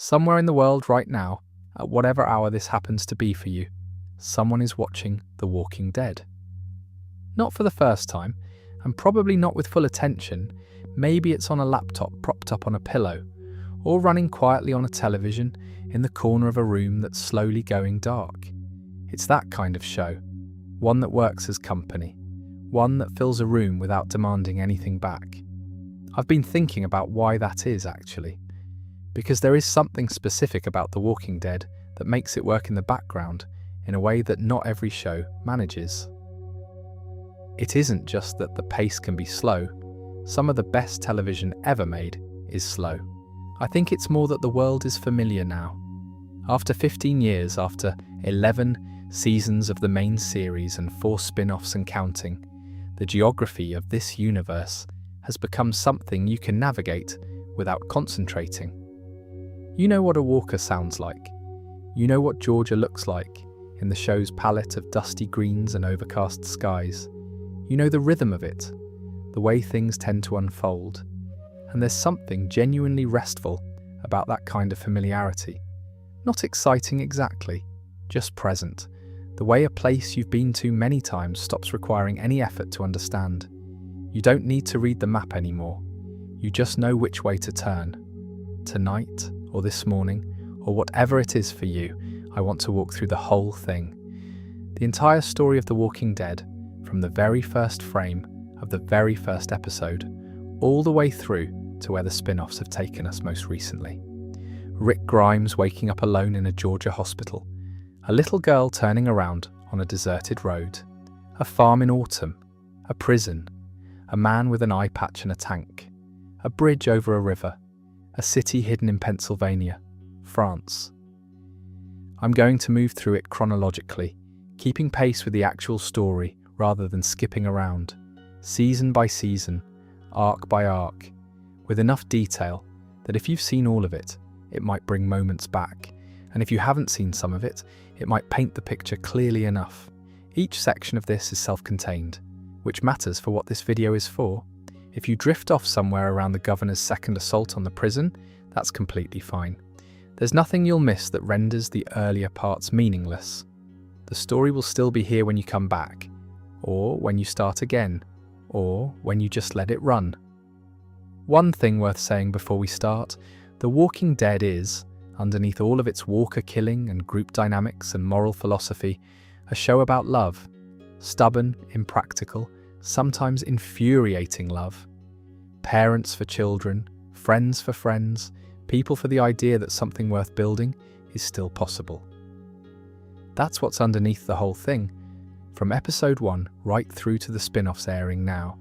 Somewhere in the world right now, at whatever hour this happens to be for you, someone is watching The Walking Dead. Not for the first time, and probably not with full attention. Maybe it's on a laptop propped up on a pillow, or running quietly on a television in the corner of a room that's slowly going dark. It's that kind of show, one that works as company, one that fills a room without demanding anything back. I've been thinking about why that is, actually, because there is something specific about The Walking Dead that makes it work in the background in a way that not every show manages. It isn't just that the pace can be slow. Some of the best television ever made is slow. I think it's more that the world is familiar now. After 15 years, after 11 seasons of the main series and 4 spin-offs and counting, the geography of this universe has become something you can navigate without concentrating. You know what a walker sounds like. You know what Georgia looks like in the show's palette of dusty greens and overcast skies. You know the rhythm of it, the way things tend to unfold. And there's something genuinely restful about that kind of familiarity. Not exciting exactly, just present. The way a place you've been to many times stops requiring any effort to understand. You don't need to read the map anymore. You just know which way to turn. Tonight, or this morning, or whatever it is for you, I want to walk through the whole thing. The entire story of The Walking Dead, from the very first frame of the very first episode, all the way through to where the spin-offs have taken us most recently. Rick Grimes waking up alone in a Georgia hospital, a little girl turning around on a deserted road, a farm in autumn, a prison, a man with an eye patch and a tank, a bridge over a river, a city hidden in Pennsylvania, France. I'm going to move through it chronologically, keeping pace with the actual story rather than skipping around, season by season, arc by arc, with enough detail that if you've seen all of it, it might bring moments back, and if you haven't seen some of it, it might paint the picture clearly enough. Each section of this is self-contained, which matters for what this video is for. If you drift off somewhere around the governor's second assault on the prison, that's completely fine. There's nothing you'll miss that renders the earlier parts meaningless. The story will still be here when you come back, or when you start again, or when you just let it run. One thing worth saying before we start, The Walking Dead is, underneath all of its walker killing and group dynamics and moral philosophy, a show about love. Stubborn, impractical, sometimes infuriating love. Parents for children, friends for friends, people for the idea that something worth building is still possible. That's what's underneath the whole thing, from episode 1 right through to the spin-offs airing now,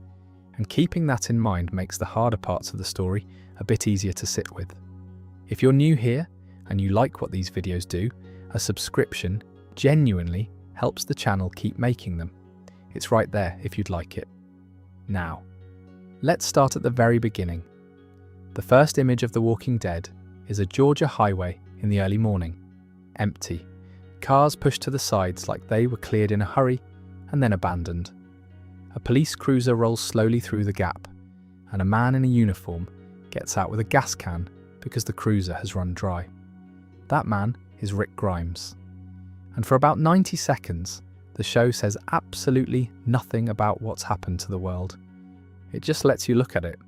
and keeping that in mind makes the harder parts of the story a bit easier to sit with. If you're new here and you like what these videos do, a subscription genuinely helps the channel keep making them. It's right there if you'd like it. Now, let's start at the very beginning. The first image of The Walking Dead is a Georgia highway in the early morning. Empty. Cars pushed to the sides like they were cleared in a hurry and then abandoned. A police cruiser rolls slowly through the gap, and a man in a uniform gets out with a gas can because the cruiser has run dry. That man is Rick Grimes. And for about 90 seconds, the show says absolutely nothing about what's happened to the world. It just lets you look at it.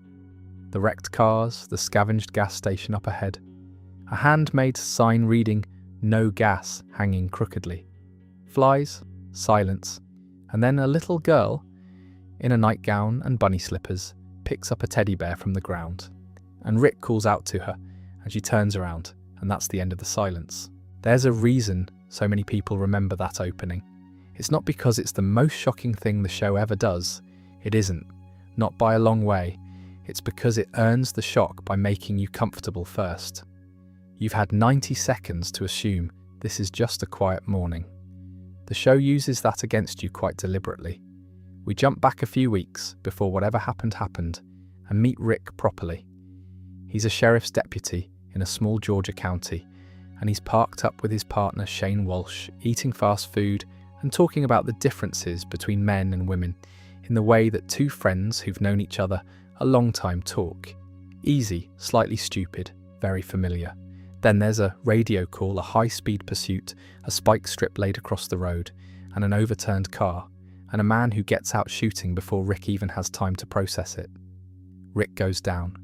The wrecked cars, the scavenged gas station up ahead, a handmade sign reading "No gas" hanging crookedly, flies, silence, and then a little girl in a nightgown and bunny slippers picks up a teddy bear from the ground, and Rick calls out to her and she turns around, and that's the end of the silence. There's a reason so many people remember that opening. It's not because it's the most shocking thing the show ever does. It isn't, not by a long way. It's because it earns the shock by making you comfortable first. You've had 90 seconds to assume this is just a quiet morning. The show uses that against you quite deliberately. We jump back a few weeks before whatever happened and meet Rick properly. He's a sheriff's deputy in a small Georgia county, and he's parked up with his partner Shane Walsh, eating fast food and talking about the differences between men and women in the way that two friends who've known each other a long time talk. Easy, slightly stupid, very familiar. Then there's a radio call, a high-speed pursuit, a spike strip laid across the road, and an overturned car, and a man who gets out shooting before Rick even has time to process it. Rick goes down.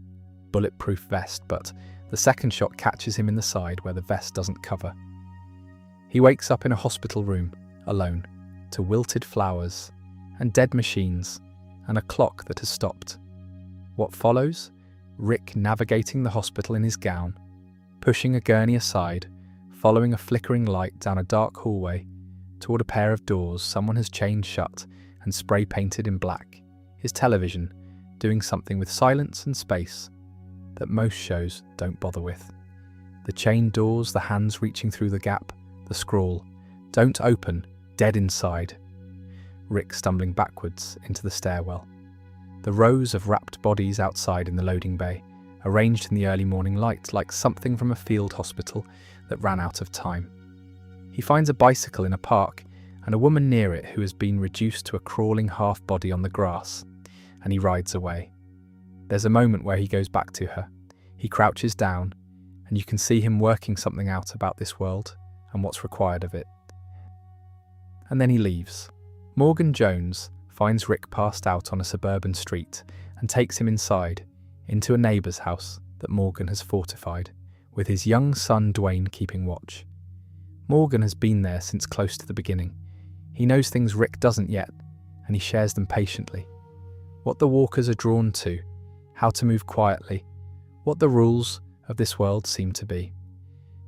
Bulletproof vest, but the second shot catches him in the side where the vest doesn't cover. He wakes up in a hospital room, alone, to wilted flowers, and dead machines, and a clock that has stopped. What follows? Rick navigating the hospital in his gown, pushing a gurney aside, following a flickering light down a dark hallway, toward a pair of doors someone has chained shut and spray-painted in black, his television, doing something with silence and space that most shows don't bother with. The chained doors, the hands reaching through the gap, the scrawl, "Don't open, dead inside." Rick stumbling backwards into the stairwell. The rows of wrapped bodies outside in the loading bay, arranged in the early morning light like something from a field hospital that ran out of time. He finds a bicycle in a park and a woman near it who has been reduced to a crawling half-body on the grass, and he rides away. There's a moment where he goes back to her. He crouches down, and you can see him working something out about this world and what's required of it. And then he leaves. Morgan Jones finds Rick passed out on a suburban street and takes him inside, into a neighbour's house that Morgan has fortified, with his young son Dwayne keeping watch. Morgan has been there since close to the beginning. He knows things Rick doesn't yet, and he shares them patiently. What the walkers are drawn to, how to move quietly, what the rules of this world seem to be.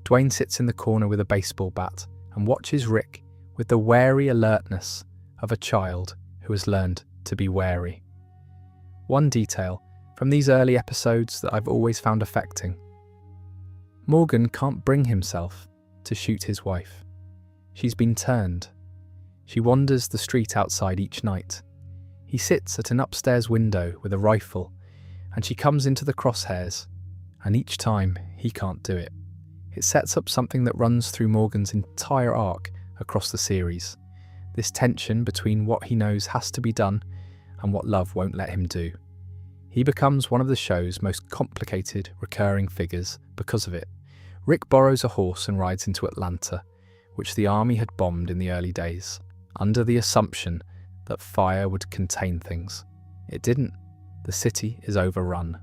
Dwayne sits in the corner with a baseball bat and watches Rick with the wary alertness of a child who has learned to be wary. One detail from these early episodes that I've always found affecting. Morgan can't bring himself to shoot his wife. She's been turned. She wanders the street outside each night. He sits at an upstairs window with a rifle, and she comes into the crosshairs, and each time he can't do it. It sets up something that runs through Morgan's entire arc across the series. This tension between what he knows has to be done and what love won't let him do. He becomes one of the show's most complicated, recurring figures because of it. Rick borrows a horse and rides into Atlanta, which the army had bombed in the early days, under the assumption that fire would contain things. It didn't. The city is overrun.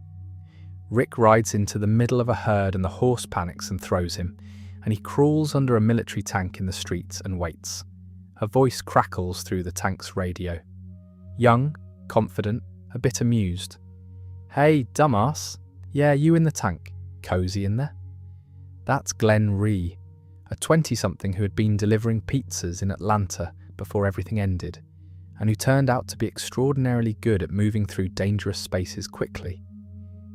Rick rides into the middle of a herd and the horse panics and throws him, and he crawls under a military tank in the streets and waits. A voice crackles through the tank's radio. Young, confident, a bit amused. "Hey, dumbass. Yeah, you in the tank. Cozy in there?" That's Glenn Rhee, a 20-something who had been delivering pizzas in Atlanta before everything ended, and who turned out to be extraordinarily good at moving through dangerous spaces quickly.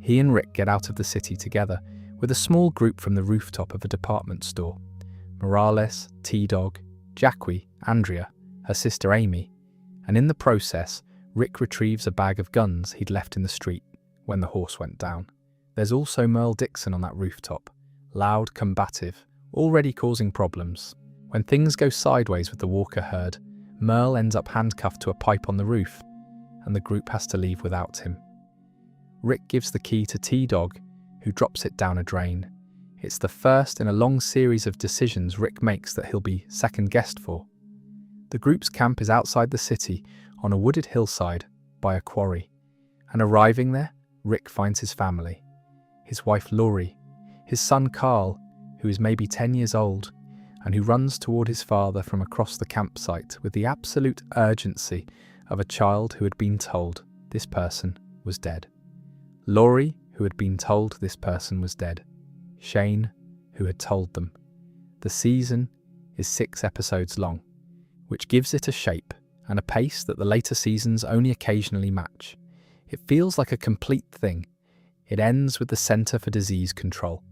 He and Rick get out of the city together with a small group from the rooftop of a department store. Morales, T-Dog, Jacqui, Andrea, her sister Amy, and in the process, Rick retrieves a bag of guns he'd left in the street when the horse went down. There's also Daryl Dixon on that rooftop, loud, combative, already causing problems. When things go sideways with the Walker herd, Merle ends up handcuffed to a pipe on the roof, and the group has to leave without him. Rick gives the key to T-Dog, who drops it down a drain. It's the first in a long series of decisions Rick makes that he'll be second-guessed for. The group's camp is outside the city, on a wooded hillside, by a quarry. And arriving there, Rick finds his family. His wife Laurie, his son Carl, who is maybe 10 years old, and who runs toward his father from across the campsite with the absolute urgency of a child who had been told this person was dead. Laurie, who had been told this person was dead. Shane, who had told them. The season is 6 episodes long, which gives it a shape and a pace that the later seasons only occasionally match. It feels like a complete thing. It ends with the Center for Disease Control,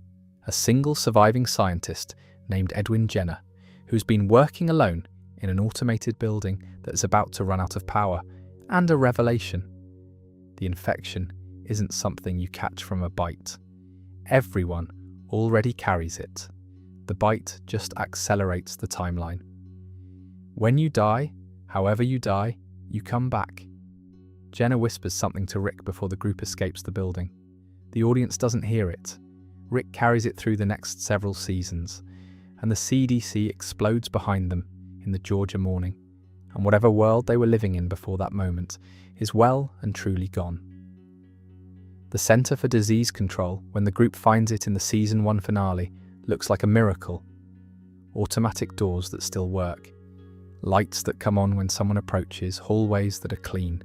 a single surviving scientist named Edwin Jenner, who's been working alone in an automated building that is about to run out of power, and a revelation. The infection isn't something you catch from a bite. Everyone already carries it. The bite just accelerates the timeline. When you die, however you die, you come back. Jenna whispers something to Rick before the group escapes the building. The audience doesn't hear it. Rick carries it through the next several seasons, and the CDC explodes behind them in the Georgia morning, and whatever world they were living in before that moment is well and truly gone. The Center for Disease Control, when the group finds it in the Season 1 finale, looks like a miracle. Automatic doors that still work, lights that come on when someone approaches, hallways that are clean.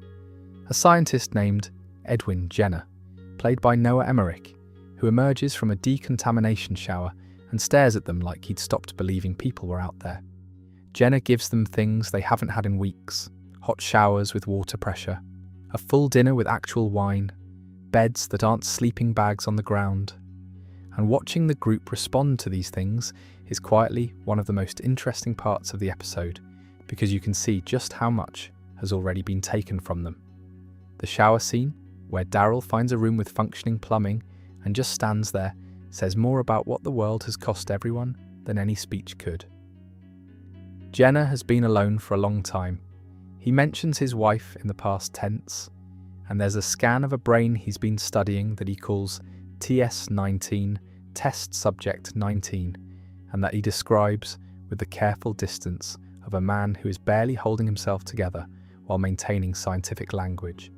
A scientist named Edwin Jenner, played by Noah Emmerich, who emerges from a decontamination shower and stares at them like he'd stopped believing people were out there. Jenner gives them things they haven't had in weeks: hot showers with water pressure, a full dinner with actual wine, beds that aren't sleeping bags on the ground. And watching the group respond to these things is quietly one of the most interesting parts of the episode, because you can see just how much has already been taken from them. The shower scene, where Daryl finds a room with functioning plumbing and just stands there, says more about what the world has cost everyone than any speech could. Jenner has been alone for a long time. He mentions his wife in the past tense, and there's a scan of a brain he's been studying that he calls TS19, Test Subject 19, and that he describes with the careful distance of a man who is barely holding himself together while maintaining scientific language.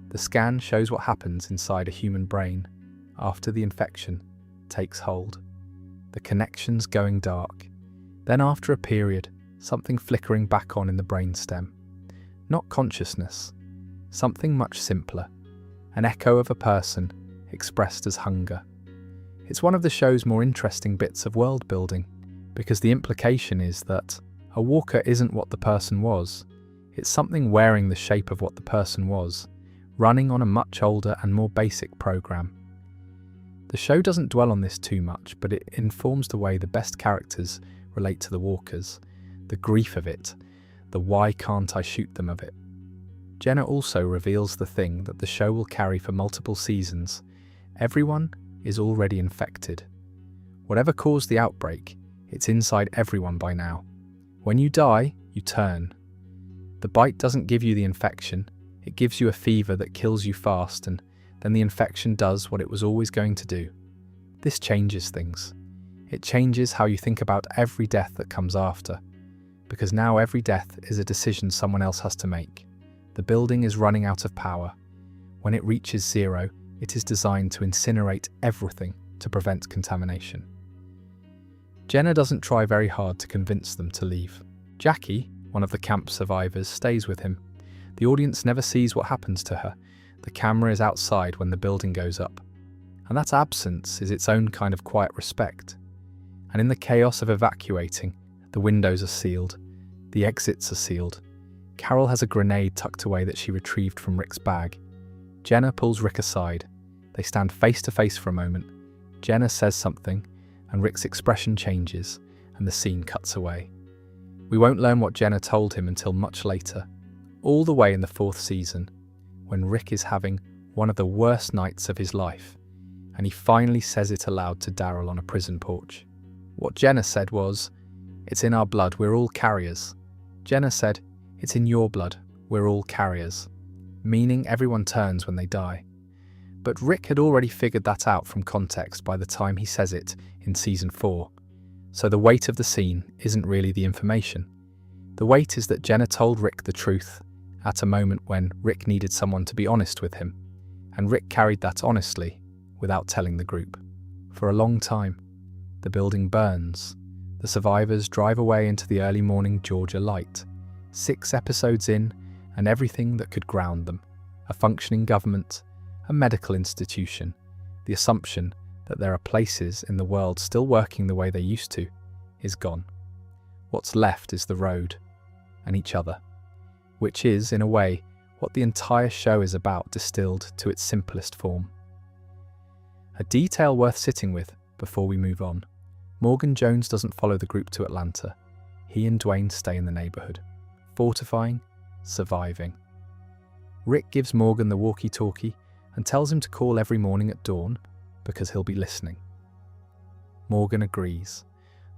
The scan shows what happens inside a human brain after the infection takes hold. The connections going dark. Then after a period, something flickering back on in the brainstem. Not consciousness, something much simpler, an echo of a person expressed as hunger. It's one of the show's more interesting bits of world building, because the implication is that a walker isn't what the person was, it's something wearing the shape of what the person was, running on a much older and more basic program. The show doesn't dwell on this too much, but it informs the way the best characters relate to the walkers, the grief of it, the why can't I shoot them of it. Jenner also reveals the thing that the show will carry for multiple seasons. Everyone is already infected. Whatever caused the outbreak, it's inside everyone by now. When you die, you turn. The bite doesn't give you the infection, it gives you a fever that kills you fast, and then the infection does what it was always going to do. This changes things. It changes how you think about every death that comes after, because now every death is a decision someone else has to make. The building is running out of power. When it reaches zero, it is designed to incinerate everything to prevent contamination. Jenner doesn't try very hard to convince them to leave. Jackie, one of the camp survivors, stays with him. The audience never sees what happens to her. The camera is outside when the building goes up. And that absence is its own kind of quiet respect. And in the chaos of evacuating, the windows are sealed. The exits are sealed. Carol has a grenade tucked away that she retrieved from Rick's bag. Jenner pulls Rick aside. They stand face to face for a moment. Jenner says something, and Rick's expression changes, and the scene cuts away. We won't learn what Jenner told him until much later, all the way in the 4th season, when Rick is having one of the worst nights of his life, and he finally says it aloud to Daryl on a prison porch. What Jenner said was, "It's in our blood, we're all carriers." Jenner said, "It's in your blood, we're all carriers," meaning everyone turns when they die. But Rick had already figured that out from context by the time he says it in Season 4, so the weight of the scene isn't really the information. The weight is that Jenner told Rick the truth at a moment when Rick needed someone to be honest with him, and Rick carried that honestly without telling the group. For a long time, the building burns. The survivors drive away into the early morning Georgia light. 6 episodes in, and everything that could ground them, a functioning government, a medical institution, the assumption that there are places in the world still working the way they used to, is gone. What's left is the road, and each other, which is, in a way, what the entire show is about distilled to its simplest form. A detail worth sitting with before we move on. Morgan Jones doesn't follow the group to Atlanta. He and Dwayne stay in the neighborhood, fortifying, surviving. Rick gives Morgan the walkie-talkie and tells him to call every morning at dawn because he'll be listening. Morgan agrees.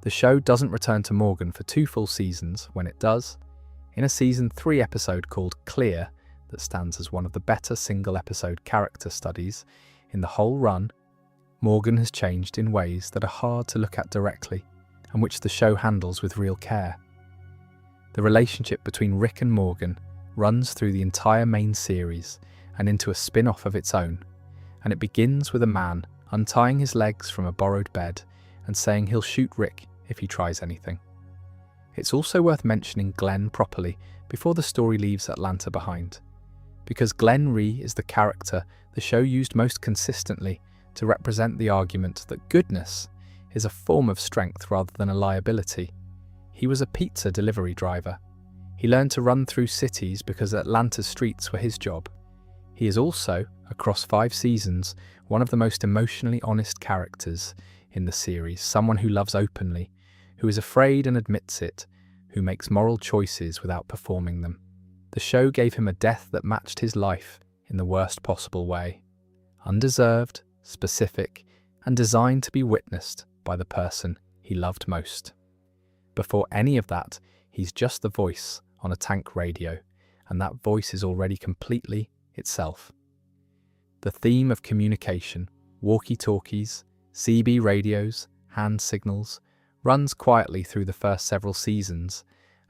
The show doesn't return to Morgan for 2 full seasons. When it does, in a Season 3 episode called Clear, that stands as one of the better single-episode character studies in the whole run, Morgan has changed in ways that are hard to look at directly and which the show handles with real care. The relationship between Rick and Morgan runs through the entire main series and into a spin-off of its own, and it begins with a man untying his legs from a borrowed bed and saying he'll shoot Rick if he tries anything. It's also worth mentioning Glenn properly before the story leaves Atlanta behind, because Glenn Rhee is the character the show used most consistently to represent the argument that goodness is a form of strength rather than a liability. He was a pizza delivery driver. He learned to run through cities because Atlanta's streets were his job. He is also, across 5 seasons, one of the most emotionally honest characters in the series, someone who loves openly, who is afraid and admits it, who makes moral choices without performing them. The show gave him a death that matched his life in the worst possible way. Undeserved, specific, and designed to be witnessed by the person he loved most. Before any of that, he's just the voice on a tank radio, and that voice is already completely itself. The theme of communication, walkie-talkies, CB radios, hand signals, runs quietly through the first several seasons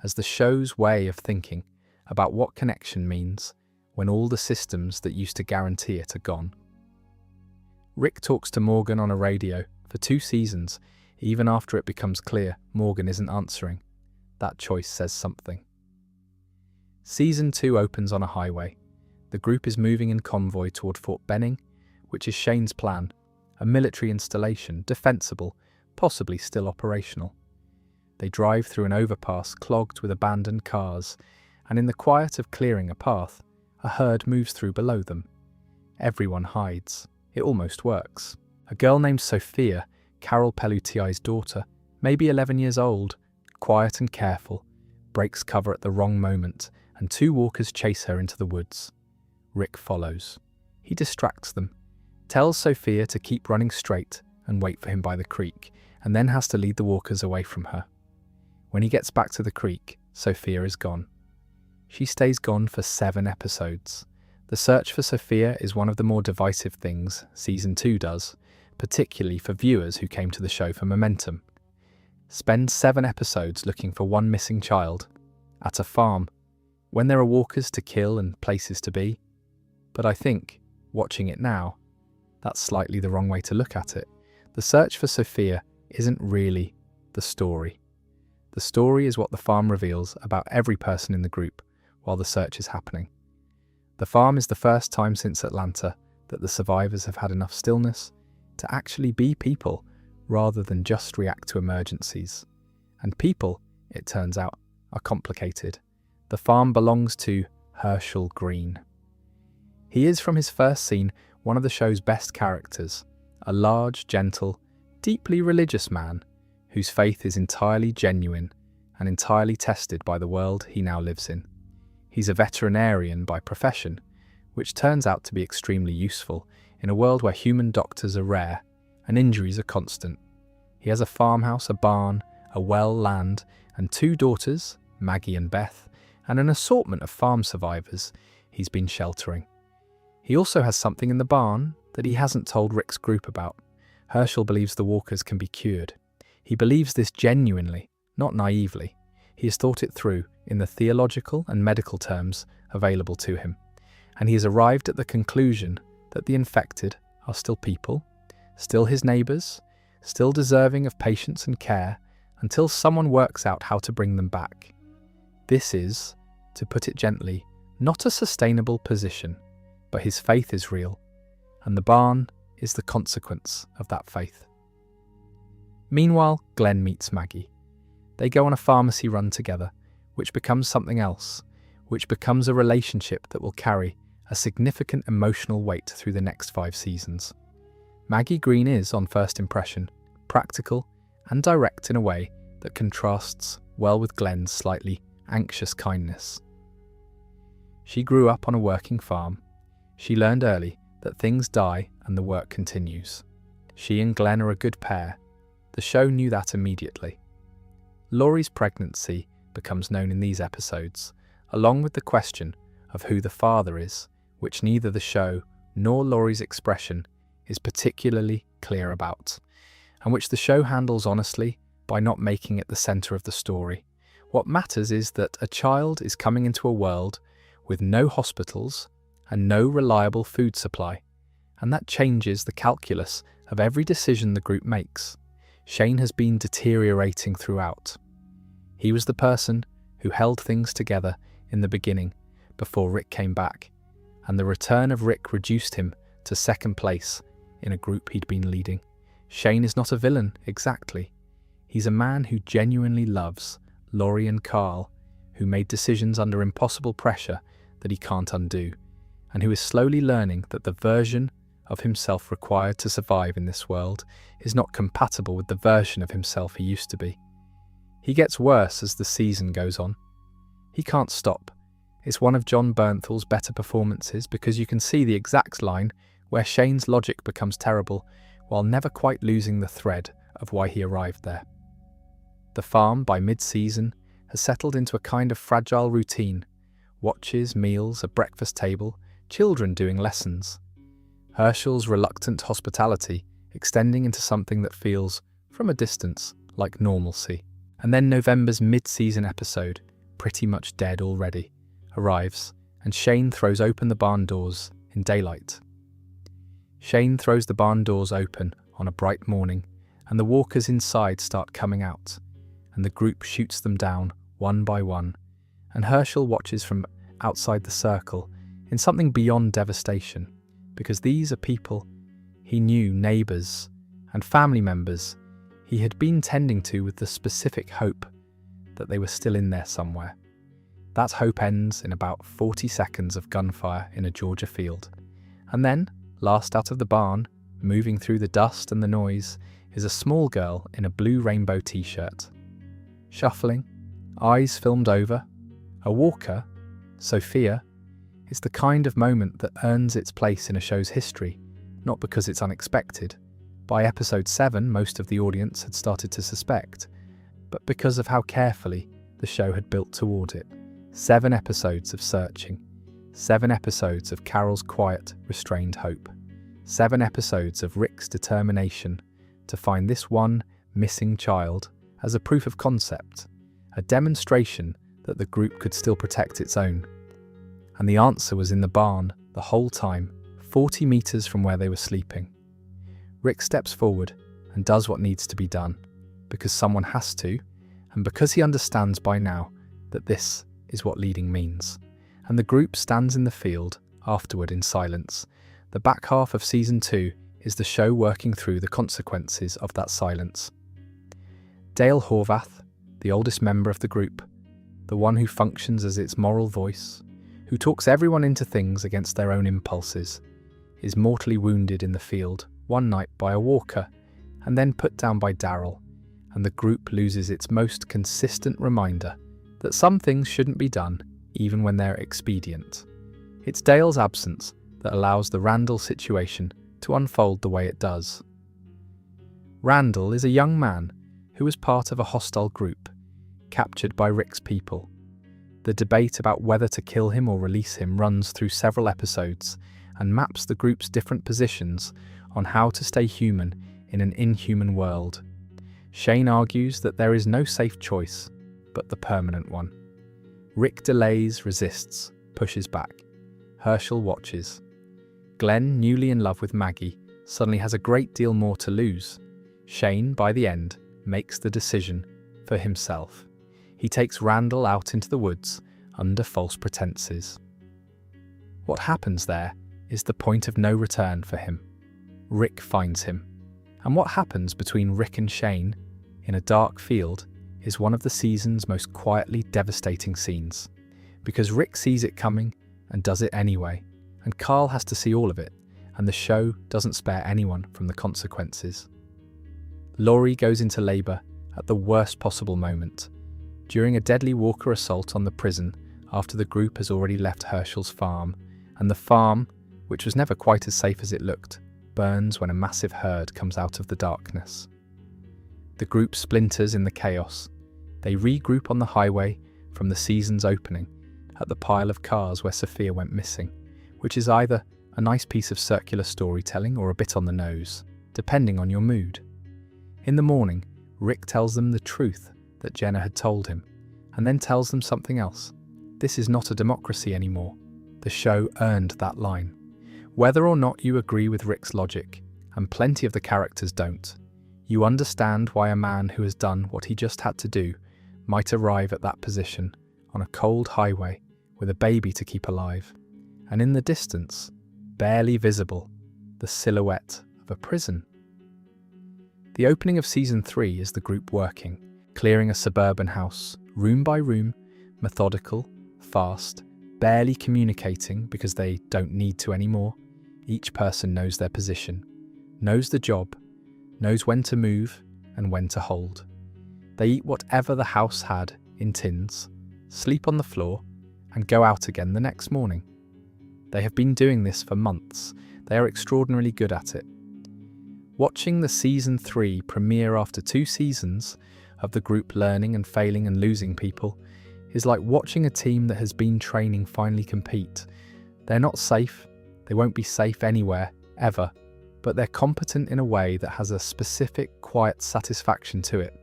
as the show's way of thinking about what connection means when all the systems that used to guarantee it are gone. Rick talks to Morgan on a radio for 2 seasons, even after it becomes clear Morgan isn't answering. That choice says something. Season 2 opens on a highway. The group is moving in convoy toward Fort Benning, which is Shane's plan, a military installation, defensible, possibly still operational. They drive through an overpass clogged with abandoned cars, and in the quiet of clearing a path, a herd moves through below them. Everyone hides. It almost works. A girl named Sophia, Carol Pelletier's daughter, maybe 11 years old, quiet and careful, breaks cover at the wrong moment, and 2 walkers chase her into the woods. Rick follows. He distracts them, tells Sophia to keep running straight and wait for him by the creek, and then has to lead the walkers away from her. When he gets back to the creek, Sophia is gone. She stays gone for 7 episodes. The search for Sophia is one of the more divisive things Season 2 does, particularly for viewers who came to the show for momentum. Spend 7 episodes looking for one missing child at a farm, when there are walkers to kill and places to be. But I think, watching it now, that's slightly the wrong way to look at it. The search for Sophia isn't really the story. The story is what the farm reveals about every person in the group while the search is happening. The farm is the first time since Atlanta that the survivors have had enough stillness to actually be people rather than just react to emergencies. And people, it turns out, are complicated. The farm belongs to Herschel Green. He is, from his first scene, one of the show's best characters, a large, gentle, deeply religious man whose faith is entirely genuine and entirely tested by the world he now lives in. He's a veterinarian by profession, which turns out to be extremely useful in a world where human doctors are rare and injuries are constant. He has a farmhouse, a barn, a well, land, and 2 daughters, Maggie and Beth, and an assortment of farm survivors he's been sheltering. He also has something in the barn that he hasn't told Rick's group about. Herschel believes the walkers can be cured. He believes this genuinely, not naively. He has thought it through in the theological and medical terms available to him, and he has arrived at the conclusion that the infected are still people, still his neighbours, still deserving of patience and care, until someone works out how to bring them back. This is, to put it gently, not a sustainable position, but his faith is real, and the barn is the consequence of that faith. Meanwhile, Glenn meets Maggie. They go on a pharmacy run together, which becomes something else, which becomes a relationship that will carry a significant emotional weight through the next 5 seasons. Maggie Green is, on first impression, practical and direct in a way that contrasts well with Glenn's slightly anxious kindness. She grew up on a working farm. She learned early that things die and the work continues. She and Glenn are a good pair. The show knew that immediately. Laurie's pregnancy becomes known in these episodes, along with the question of who the father is, which neither the show nor Laurie's expression is particularly clear about, and which the show handles honestly by not making it the centre of the story. What matters is that a child is coming into a world with no hospitals and no reliable food supply, and that changes the calculus of every decision the group makes. Shane has been deteriorating throughout. He was the person who held things together in the beginning before Rick came back, and the return of Rick reduced him to second place in a group he'd been leading. Shane is not a villain, exactly. He's a man who genuinely loves Laurie and Carl, who made decisions under impossible pressure that he can't undo, and who is slowly learning that the version of himself required to survive in this world is not compatible with the version of himself he used to be. He gets worse as the season goes on. He can't stop. It's one of John Bernthal's better performances because you can see the exact line where Shane's logic becomes terrible while never quite losing the thread of why he arrived there. The farm, by mid-season, has settled into a kind of fragile routine. Watches, meals, a breakfast table, children doing lessons. Herschel's reluctant hospitality extending into something that feels, from a distance, like normalcy. And then November's mid-season episode, pretty much dead already, arrives, and Shane throws open the barn doors in daylight. Shane throws the barn doors open on a bright morning, and the walkers inside start coming out, and the group shoots them down one by one, and Herschel watches from outside the circle in something beyond devastation, because these are people he knew, neighbours and family members he had been tending to with the specific hope that they were still in there somewhere. That hope ends in about 40 seconds of gunfire in a Georgia field. And then, last out of the barn, moving through the dust and the noise, is a small girl in a blue rainbow t-shirt. Shuffling, eyes filmed over, a walker, Sophia, is the kind of moment that earns its place in a show's history, not because it's unexpected. By episode 7, most of the audience had started to suspect, but because of how carefully the show had built toward it. 7 episodes of searching. 7 episodes of Carol's quiet, restrained hope. 7 episodes of Rick's determination to find this one missing child as a proof of concept, a demonstration that the group could still protect its own. And the answer was in the barn the whole time, 40 meters from where they were sleeping. Rick steps forward and does what needs to be done, because someone has to, and because he understands by now that this is what leading means. And the group stands in the field afterward in silence. The back half of season 2 is the show working through the consequences of that silence. Dale Horvath, the oldest member of the group, the one who functions as its moral voice, who talks everyone into things against their own impulses, is mortally wounded in the field one night by a walker and then put down by Daryl, and the group loses its most consistent reminder that some things shouldn't be done even when they're expedient. It's Dale's absence that allows the Randall situation to unfold the way it does. Randall is a young man who was part of a hostile group, captured by Rick's people. The debate about whether to kill him or release him runs through several episodes and maps the group's different positions on how to stay human in an inhuman world. Shane argues that there is no safe choice, but the permanent one. Rick delays, resists, pushes back. Herschel watches. Glenn, newly in love with Maggie, suddenly has a great deal more to lose. Shane, by the end, makes the decision for himself. He takes Randall out into the woods under false pretenses. What happens there is the point of no return for him. Rick finds him. And what happens between Rick and Shane in a dark field is one of the season's most quietly devastating scenes, because Rick sees it coming and does it anyway, and Carl has to see all of it, and the show doesn't spare anyone from the consequences. Laurie goes into labour at the worst possible moment, during a deadly walker assault on the prison after the group has already left Herschel's farm, and the farm, which was never quite as safe as it looked, burns when a massive herd comes out of the darkness. The group splinters in the chaos. They regroup on the highway from the season's opening at the pile of cars where Sophia went missing, which is either a nice piece of circular storytelling or a bit on the nose, depending on your mood. In the morning, Rick tells them the truth that Jenna had told him, and then tells them something else. This is not a democracy anymore. The show earned that line. Whether or not you agree with Rick's logic, and plenty of the characters don't, you understand why a man who has done what he just had to do might arrive at that position on a cold highway with a baby to keep alive, and in the distance, barely visible, the silhouette of a prison. The opening of Season 3 is the group working, clearing a suburban house, room by room, methodical, fast, barely communicating because they don't need to anymore. Each person knows their position, knows the job, knows when to move and when to hold. They eat whatever the house had in tins, sleep on the floor, and go out again the next morning. They have been doing this for months. They are extraordinarily good at it. Watching the Season 3 premiere after 2 seasons of the group learning and failing and losing people is like watching a team that has been training finally compete. They're not safe. They won't be safe anywhere, ever. But they're competent in a way that has a specific, quiet satisfaction to it.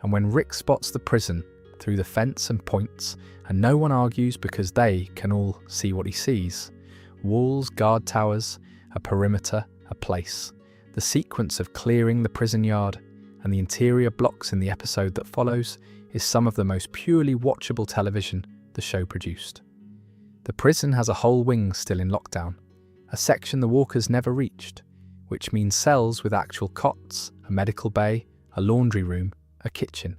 And when Rick spots the prison through the fence and points, and no one argues because they can all see what he sees. Walls, guard towers, a perimeter, a place. The sequence of clearing the prison yard and the interior blocks in the episode that follows is some of the most purely watchable television the show produced. The prison has a whole wing still in lockdown, a section the walkers never reached, which means cells with actual cots, a medical bay, a laundry room, a kitchen.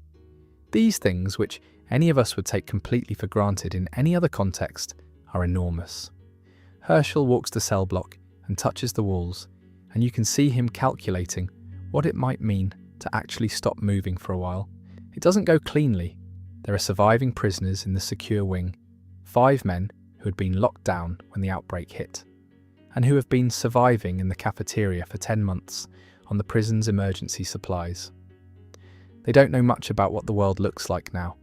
These things, which any of us would take completely for granted in any other context, are enormous. Herschel walks the cell block and touches the walls, and you can see him calculating what it might mean to actually stop moving for a while. It doesn't go cleanly. There are surviving prisoners in the secure wing, 5 men who had been locked down when the outbreak hit, and who have been surviving in the cafeteria for 10 months on the prison's emergency supplies. They don't know much about what the world looks like now.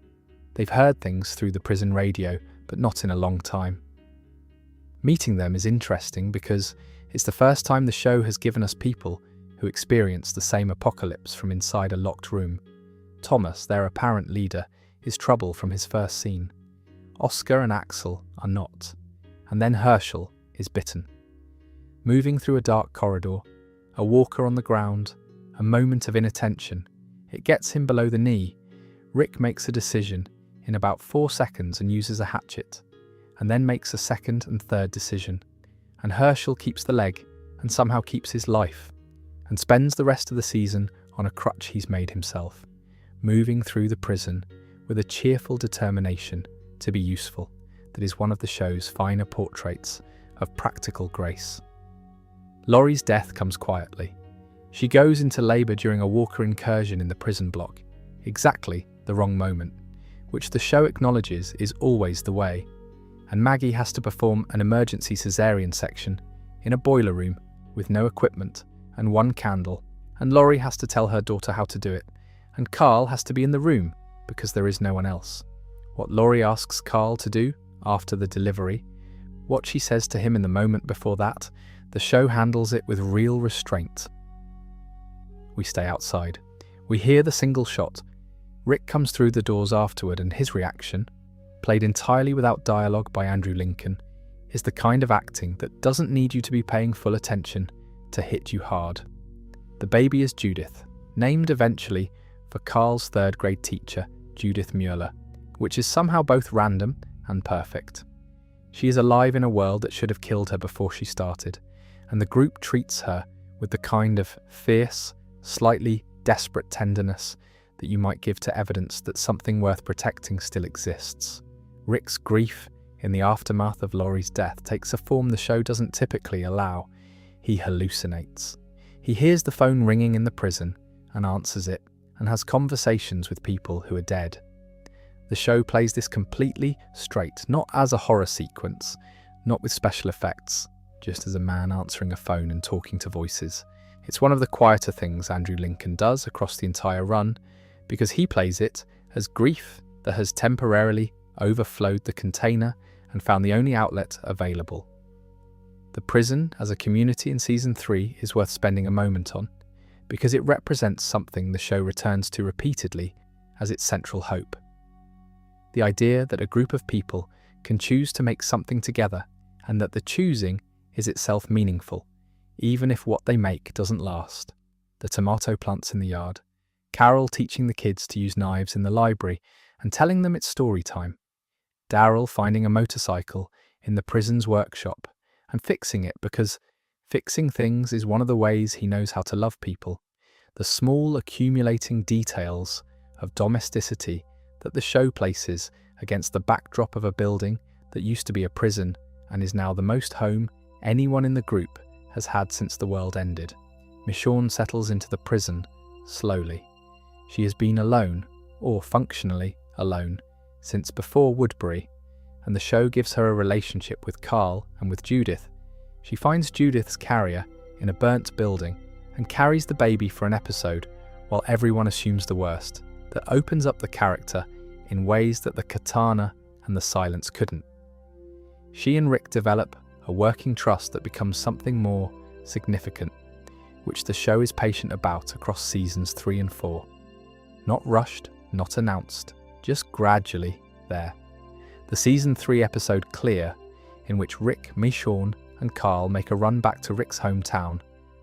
They've heard things through the prison radio, but not in a long time. Meeting them is interesting because it's the first time the show has given us people who experience the same apocalypse from inside a locked room. Thomas, their apparent leader, is trouble from his first scene. Oscar and Axel are not. And then Herschel is bitten. Moving through a dark corridor, a walker on the ground, a moment of inattention. It gets him below the knee. Rick makes a decision in about 4 seconds and uses a hatchet, and then makes a second and third decision. And Herschel keeps the leg and somehow keeps his life, and spends the rest of the season on a crutch he's made himself, moving through the prison with a cheerful determination to be useful that is one of the show's finer portraits of practical grace. Laurie's death comes quietly. She goes into labour during a walker incursion in the prison block, exactly the wrong moment, which the show acknowledges is always the way, and Maggie has to perform an emergency caesarean section in a boiler room with no equipment and 1 candle, and Laurie has to tell her daughter how to do it, and Carl has to be in the room because there is no one else. What Laurie asks Carl to do after the delivery, what she says to him in the moment before that, the show handles it with real restraint. We stay outside. We hear the single shot. Rick comes through the doors afterward, and his reaction, played entirely without dialogue by Andrew Lincoln, is the kind of acting that doesn't need you to be paying full attention to hit you hard. The baby is Judith, named eventually for Carl's 3rd grade teacher, Judith Mueller, which is somehow both random and perfect. She is alive in a world that should have killed her before she started, and the group treats her with the kind of fierce, slightly desperate tenderness that you might give to evidence that something worth protecting still exists. Rick's grief in the aftermath of Laurie's death takes a form the show doesn't typically allow. He hallucinates. He hears the phone ringing in the prison and answers it, and has conversations with people who are dead. The show plays this completely straight, not as a horror sequence, not with special effects, just as a man answering a phone and talking to voices. It's one of the quieter things Andrew Lincoln does across the entire run, because he plays it as grief that has temporarily overflowed the container and found the only outlet available. The prison as a community in Season 3 is worth spending a moment on, because it represents something the show returns to repeatedly as its central hope. The idea that a group of people can choose to make something together, and that the choosing is itself meaningful, even if what they make doesn't last. The tomato plants in the yard, Carol teaching the kids to use knives in the library and telling them it's story time, Daryl finding a motorcycle in the prison's workshop and fixing it because fixing things is one of the ways he knows how to love people. The small accumulating details of domesticity that the show places against the backdrop of a building that used to be a prison and is now the most home anyone in the group has had since the world ended. Michonne settles into the prison slowly. She has been alone, or functionally alone, since before Woodbury, and the show gives her a relationship with Carl and with Judith. She finds Judith's carrier in a burnt building and carries the baby for an episode while everyone assumes the worst, that opens up the character in ways that the katana and the silence couldn't. She and Rick develop a working trust that becomes something more significant, which the show is patient about across seasons 3 and 4. Not rushed, not announced, just gradually there. The season 3 episode Clear, in which Rick, Michonne and Carl make a run back to Rick's hometown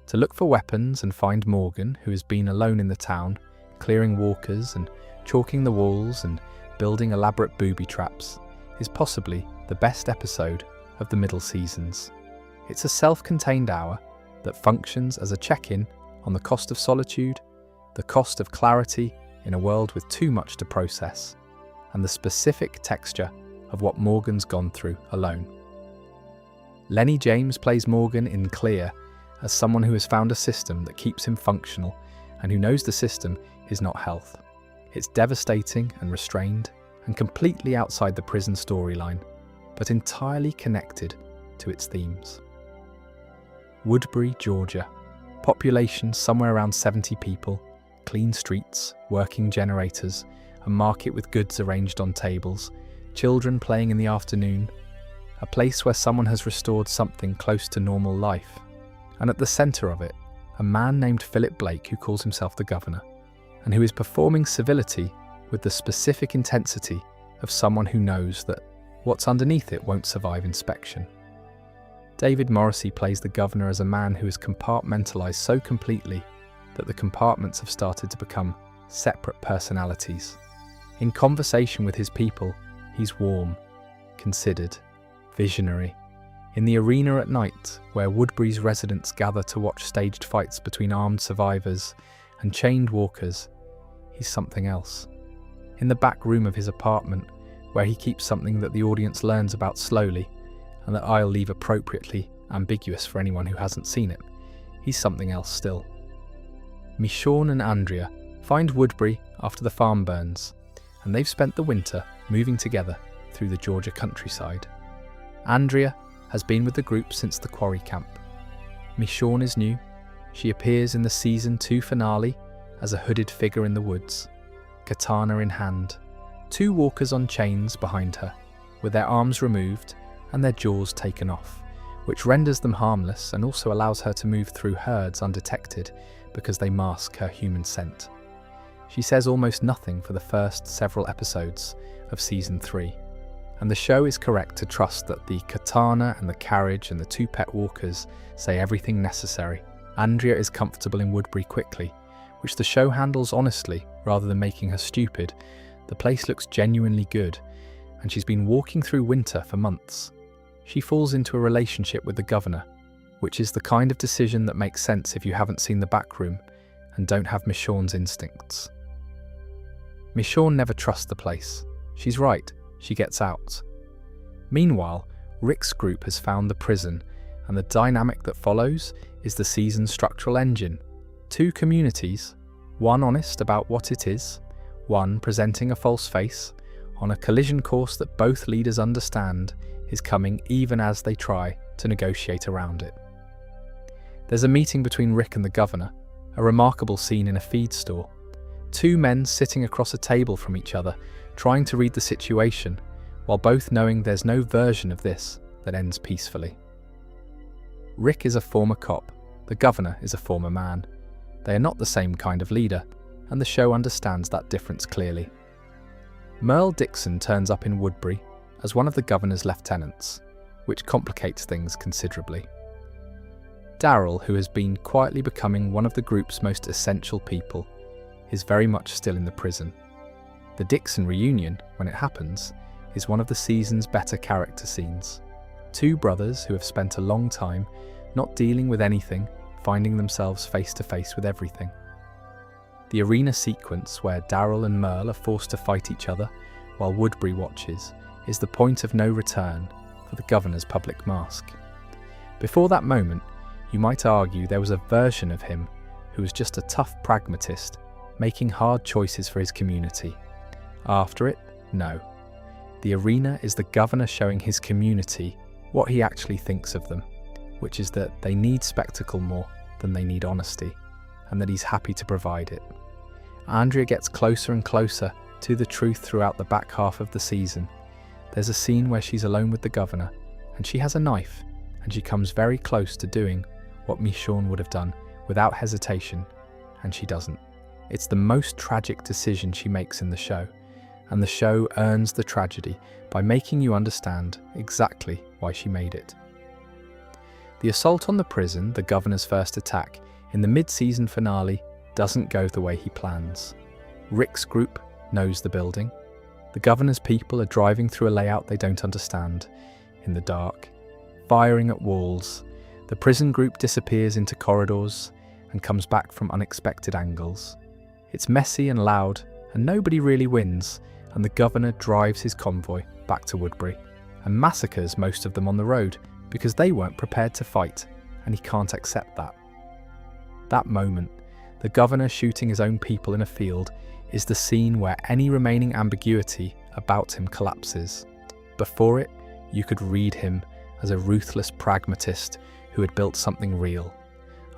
to look for weapons and find Morgan, who has been alone in the town, clearing walkers and chalking the walls and building elaborate booby traps, is possibly the best episode of the middle seasons. It's a self-contained hour that functions as a check-in on the cost of solitude, the cost of clarity in a world with too much to process, and the specific texture of what Morgan's gone through alone. Lenny James plays Morgan in Clear as someone who has found a system that keeps him functional and who knows the system is not health. It's devastating and restrained and completely outside the prison storyline, but entirely connected to its themes. Woodbury, Georgia. Population somewhere around 70 people, clean streets, working generators, a market with goods arranged on tables, children playing in the afternoon, a place where someone has restored something close to normal life. And at the centre of it, a man named Philip Blake who calls himself the governor, and who is performing civility with the specific intensity of someone who knows that what's underneath it won't survive inspection. David Morrissey plays the governor as a man who is compartmentalised so completely that the compartments have started to become separate personalities. In conversation with his people, he's warm, considered, visionary. In the arena at night, where Woodbury's residents gather to watch staged fights between armed survivors and chained walkers, he's something else. In the back room of his apartment, where he keeps something that the audience learns about slowly, and that I'll leave appropriately ambiguous for anyone who hasn't seen it, he's something else still. Michonne and Andrea find Woodbury after the farm burns, and they've spent the winter moving together through the Georgia countryside. Andrea has been with the group since the quarry camp. Michonne is new. She appears in the season 2 finale as a hooded figure in the woods, katana in hand, 2 walkers on chains behind her, with their arms removed and their jaws taken off, which renders them harmless and also allows her to move through herds undetected because they mask her human scent. She says almost nothing for the first several episodes of season 3, and the show is correct to trust that the katana and the carriage and the 2 pet walkers say everything necessary. Andrea is comfortable in Woodbury quickly, which the show handles honestly rather than making her stupid. The place looks genuinely good, and she's been walking through winter for months. She falls into a relationship with the governor, which is the kind of decision that makes sense if you haven't seen the back room and don't have Michonne's instincts. Michonne never trusts the place. She's right, she gets out. Meanwhile, Rick's group has found the prison, and the dynamic that follows is the season's structural engine. 2 communities, one honest about what it is, one presenting a false face, on a collision course that both leaders understand is coming even as they try to negotiate around it. There's a meeting between Rick and the governor, a remarkable scene in a feed store. 2 men sitting across a table from each other, trying to read the situation, while both knowing there's no version of this that ends peacefully. Rick is a former cop, the governor is a former man. They are not the same kind of leader, and the show understands that difference clearly. Merle Dixon turns up in Woodbury as one of the governor's lieutenants, which complicates things considerably. Daryl, who has been quietly becoming one of the group's most essential people, is very much still in the prison. The Dixon reunion, when it happens, is one of the season's better character scenes. Two brothers who have spent a long time not dealing with anything, finding themselves face to face with everything. The arena sequence where Daryl and Merle are forced to fight each other while Woodbury watches is the point of no return for the governor's public mask. Before that moment, you might argue there was a version of him who was just a tough pragmatist, making hard choices for his community. After it, no. The arena is the governor showing his community what he actually thinks of them, which is that they need spectacle more than they need honesty, and that he's happy to provide it. Andrea gets closer and closer to the truth throughout the back half of the season. There's a scene where she's alone with the governor, and she has a knife, and she comes very close to doing what Michonne would have done without hesitation, and she doesn't. It's the most tragic decision she makes in the show, and the show earns the tragedy by making you understand exactly why she made it. The assault on the prison, the governor's first attack, in the mid-season finale doesn't go the way he plans. Rick's group knows the building. The governor's people are driving through a layout they don't understand, in the dark, firing at walls. The prison group disappears into corridors and comes back from unexpected angles. It's messy and loud, and nobody really wins, and the governor drives his convoy back to Woodbury and massacres most of them on the road because they weren't prepared to fight, and he can't accept that. That moment, the governor shooting his own people in a field, is the scene where any remaining ambiguity about him collapses. Before it, you could read him as a ruthless pragmatist who had built something real.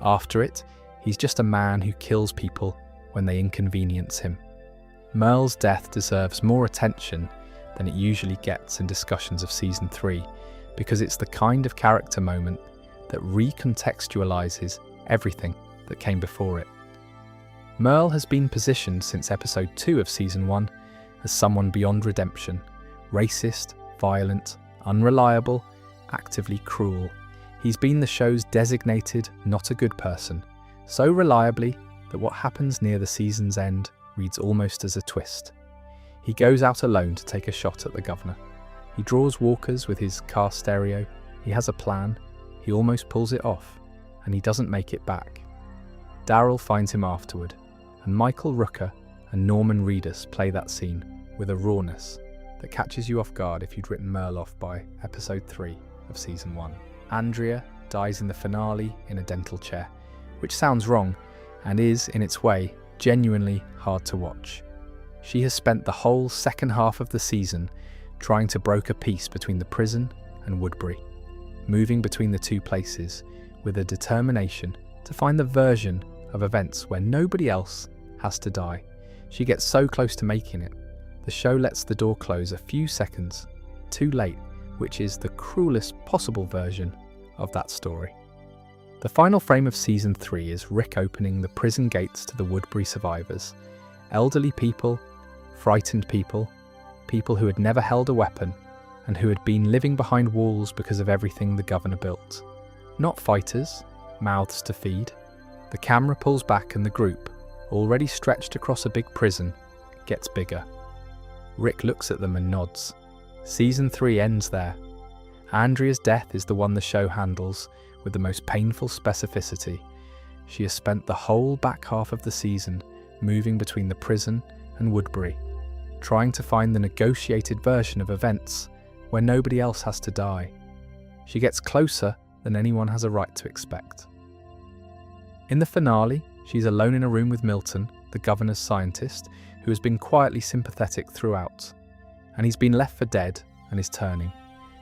After it, he's just a man who kills people when they inconvenience him. Merle's death deserves more attention than it usually gets in discussions of Season 3, because it's the kind of character moment that recontextualizes everything that came before it. Merle has been positioned since Episode 2 of Season 1 as someone beyond redemption, racist, violent, unreliable, actively cruel. He's been the show's designated not a good person, so reliably that what happens near the season's end reads almost as a twist. He goes out alone to take a shot at the governor. He draws walkers with his car stereo. He has a plan. He almost pulls it off, and he doesn't make it back. Daryl finds him afterward, and Michael Rooker and Norman Reedus play that scene with a rawness that catches you off guard if you'd written Merle off by Episode 3 of Season 1. Andrea dies in the finale in a dental chair, which sounds wrong, and is, in its way, genuinely hard to watch. She has spent the whole second half of the season trying to broker peace between the prison and Woodbury, moving between the two places with a determination to find the version of events where nobody else has to die. She gets so close to making it, the show lets the door close a few seconds too late, which is the cruelest possible version of that story. The final frame of Season 3 is Rick opening the prison gates to the Woodbury survivors. Elderly people, frightened people, people who had never held a weapon and who had been living behind walls because of everything the governor built. Not fighters, mouths to feed. The camera pulls back and the group, already stretched across a big prison, gets bigger. Rick looks at them and nods. Season 3 ends there. Andrea's death is the one the show handles with the most painful specificity. She has spent the whole back half of the season moving between the prison and Woodbury, trying to find the negotiated version of events where nobody else has to die. She gets closer than anyone has a right to expect. In the finale, she's alone in a room with Milton, the governor's scientist, who has been quietly sympathetic throughout, and he's been left for dead and is turning,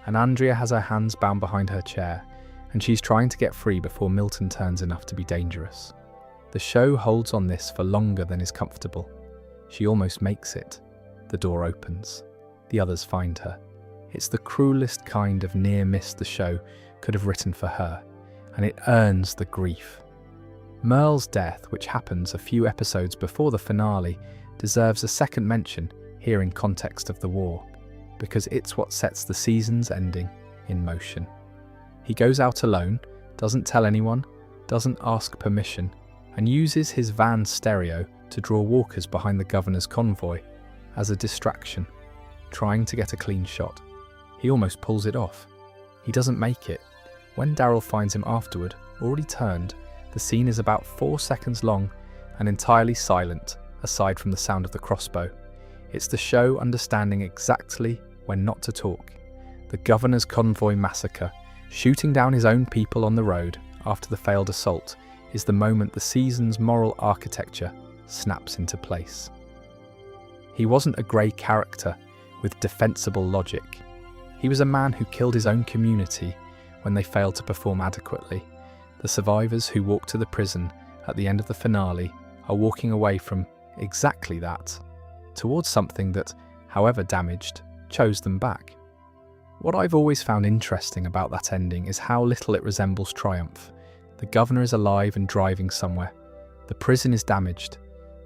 and Andrea has her hands bound behind her chair, and she's trying to get free before Milton turns enough to be dangerous. The show holds on this for longer than is comfortable. She almost makes it. The door opens. The others find her. It's the cruelest kind of near miss the show could have written for her, and it earns the grief. Merle's death, which happens a few episodes before the finale, deserves a second mention here in context of the war, because it's what sets the season's ending in motion. He goes out alone, doesn't tell anyone, doesn't ask permission, and uses his van stereo to draw walkers behind the governor's convoy as a distraction, trying to get a clean shot. He almost pulls it off. He doesn't make it. When Daryl finds him afterward, already turned, the scene is about 4 seconds long and entirely silent, aside from the sound of the crossbow. It's the show understanding exactly when not to talk. The governor's convoy massacre, shooting down his own people on the road after the failed assault, is the moment the season's moral architecture snaps into place. He wasn't a grey character with defensible logic. He was a man who killed his own community when they failed to perform adequately. The survivors who walk to the prison at the end of the finale are walking away from exactly that, towards something that, however damaged, chose them back. What I've always found interesting about that ending is how little it resembles triumph. The governor is alive and driving somewhere. The prison is damaged.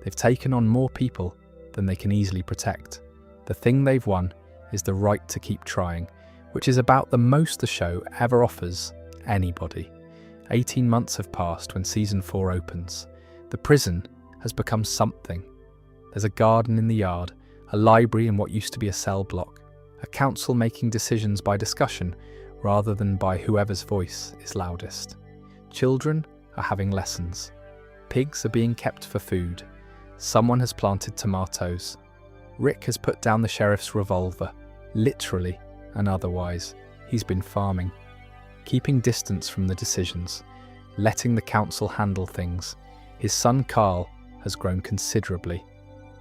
They've taken on more people than they can easily protect. The thing they've won is the right to keep trying, which is about the most the show ever offers anybody. 18 months have passed when season 4 opens. The prison has become something. There's a garden in the yard, a library in what used to be a cell block, a council making decisions by discussion rather than by whoever's voice is loudest. Children are having lessons. Pigs are being kept for food. Someone has planted tomatoes. Rick has put down the sheriff's revolver, literally and otherwise. He's been farming, keeping distance from the decisions, letting the council handle things. His son Carl has grown considerably,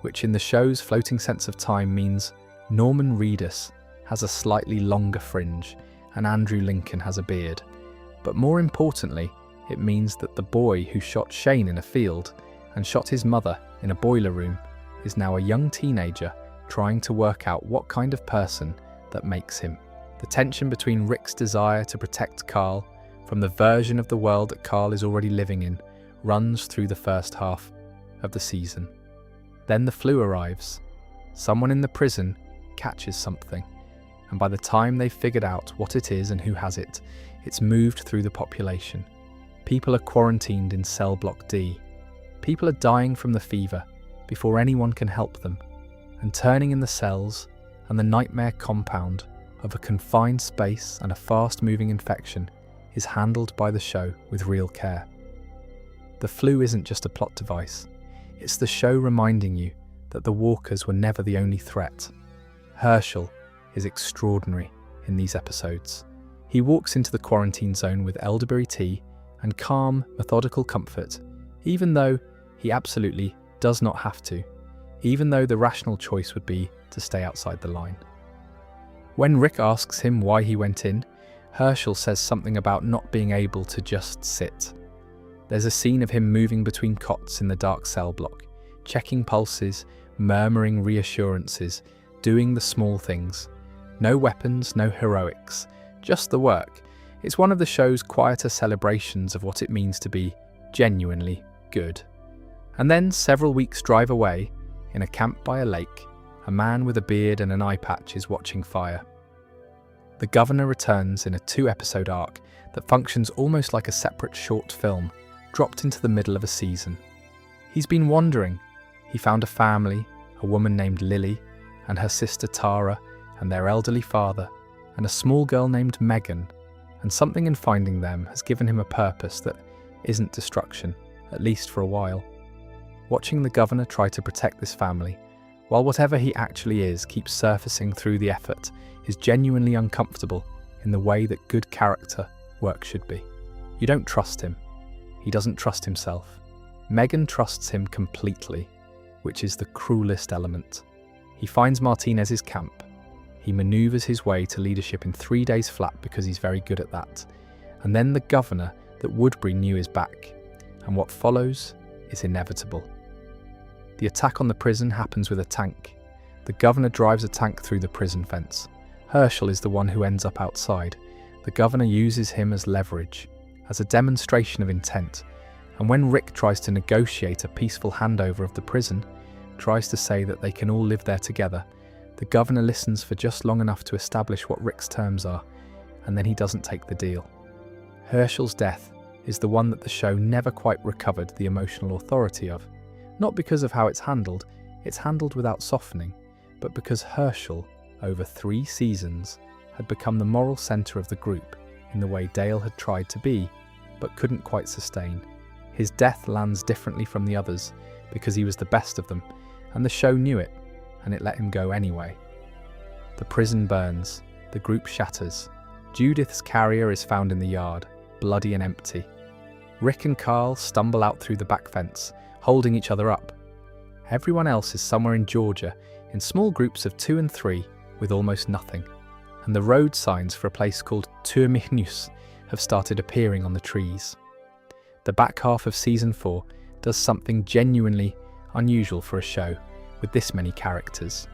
which in the show's floating sense of time means Norman Reedus has a slightly longer fringe and Andrew Lincoln has a beard. But more importantly, it means that the boy who shot Shane in a field and shot his mother in a boiler room is now a young teenager trying to work out what kind of person that makes him. The tension between Rick's desire to protect Carl from the version of the world that Carl is already living in runs through the first half of the season. Then the flu arrives. Someone in the prison catches something, and by the time they've figured out what it is and who has it, it's moved through the population. People are quarantined in cell block D. People are dying from the fever before anyone can help them, and turning in the cells and the nightmare compound of a confined space and a fast-moving infection is handled by the show with real care. The flu isn't just a plot device, it's the show reminding you that the walkers were never the only threat. Herschel is extraordinary in these episodes. He walks into the quarantine zone with elderberry tea and calm, methodical comfort, even though he absolutely does not have to, even though the rational choice would be to stay outside the line. When Rick asks him why he went in, Herschel says something about not being able to just sit. There's a scene of him moving between cots in the dark cell block, checking pulses, murmuring reassurances, doing the small things. No weapons, no heroics, just the work. It's one of the show's quieter celebrations of what it means to be genuinely good. And then, several weeks' drive away, in a camp by a lake, a man with a beard and an eye patch is watching fire. The governor returns in a 2-episode arc that functions almost like a separate short film, dropped into the middle of a season. He's been wandering. He found a family, a woman named Lily, and her sister Tara, and their elderly father, and a small girl named Megan, and something in finding them has given him a purpose that isn't destruction, at least for a while. Watching the governor try to protect this family, while whatever he actually is keeps surfacing through the effort, is genuinely uncomfortable in the way that good character work should be. You don't trust him. He doesn't trust himself. Megan trusts him completely, which is the cruelest element. He finds Martinez's camp. He maneuvers his way to leadership in 3 days flat because he's very good at that. And then the governor that Woodbury knew is back. And what follows is inevitable. The attack on the prison happens with a tank. The governor drives a tank through the prison fence. Herschel is the one who ends up outside. The governor uses him as leverage. as a demonstration of intent, and when Rick tries to negotiate a peaceful handover of the prison, tries to say that they can all live there together, the governor listens for just long enough to establish what Rick's terms are, and then he doesn't take the deal. Herschel's death is the one that the show never quite recovered the emotional authority of, not because of how it's handled without softening, but because Herschel, over 3 seasons, had become the moral centre of the group in the way Dale had tried to be, but couldn't quite sustain. His death lands differently from the others because he was the best of them, and the show knew it, and it let him go anyway. The prison burns, the group shatters. Judith's carrier is found in the yard, bloody and empty. Rick and Carl stumble out through the back fence, holding each other up. Everyone else is somewhere in Georgia, in small groups of 2 and 3, with almost nothing, and the road signs for a place called Tourmignus have started appearing on the trees. The back half of Season 4 does something genuinely unusual for a show with this many characters.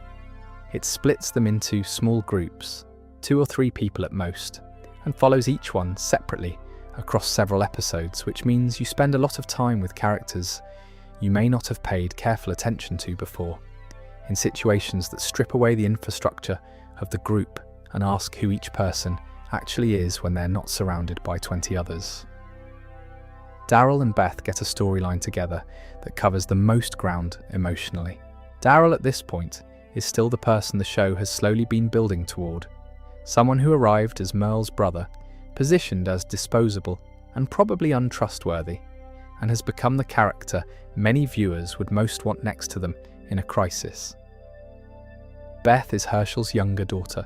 It splits them into small groups, 2 or 3 people at most, and follows each one separately across several episodes, which means you spend a lot of time with characters you may not have paid careful attention to before, in situations that strip away the infrastructure of the group and ask who each person actually is when they're not surrounded by 20 others. Daryl and Beth get a storyline together that covers the most ground emotionally. Daryl at this point is still the person the show has slowly been building toward, someone who arrived as Merle's brother, positioned as disposable and probably untrustworthy, and has become the character many viewers would most want next to them in a crisis. Beth is Herschel's younger daughter,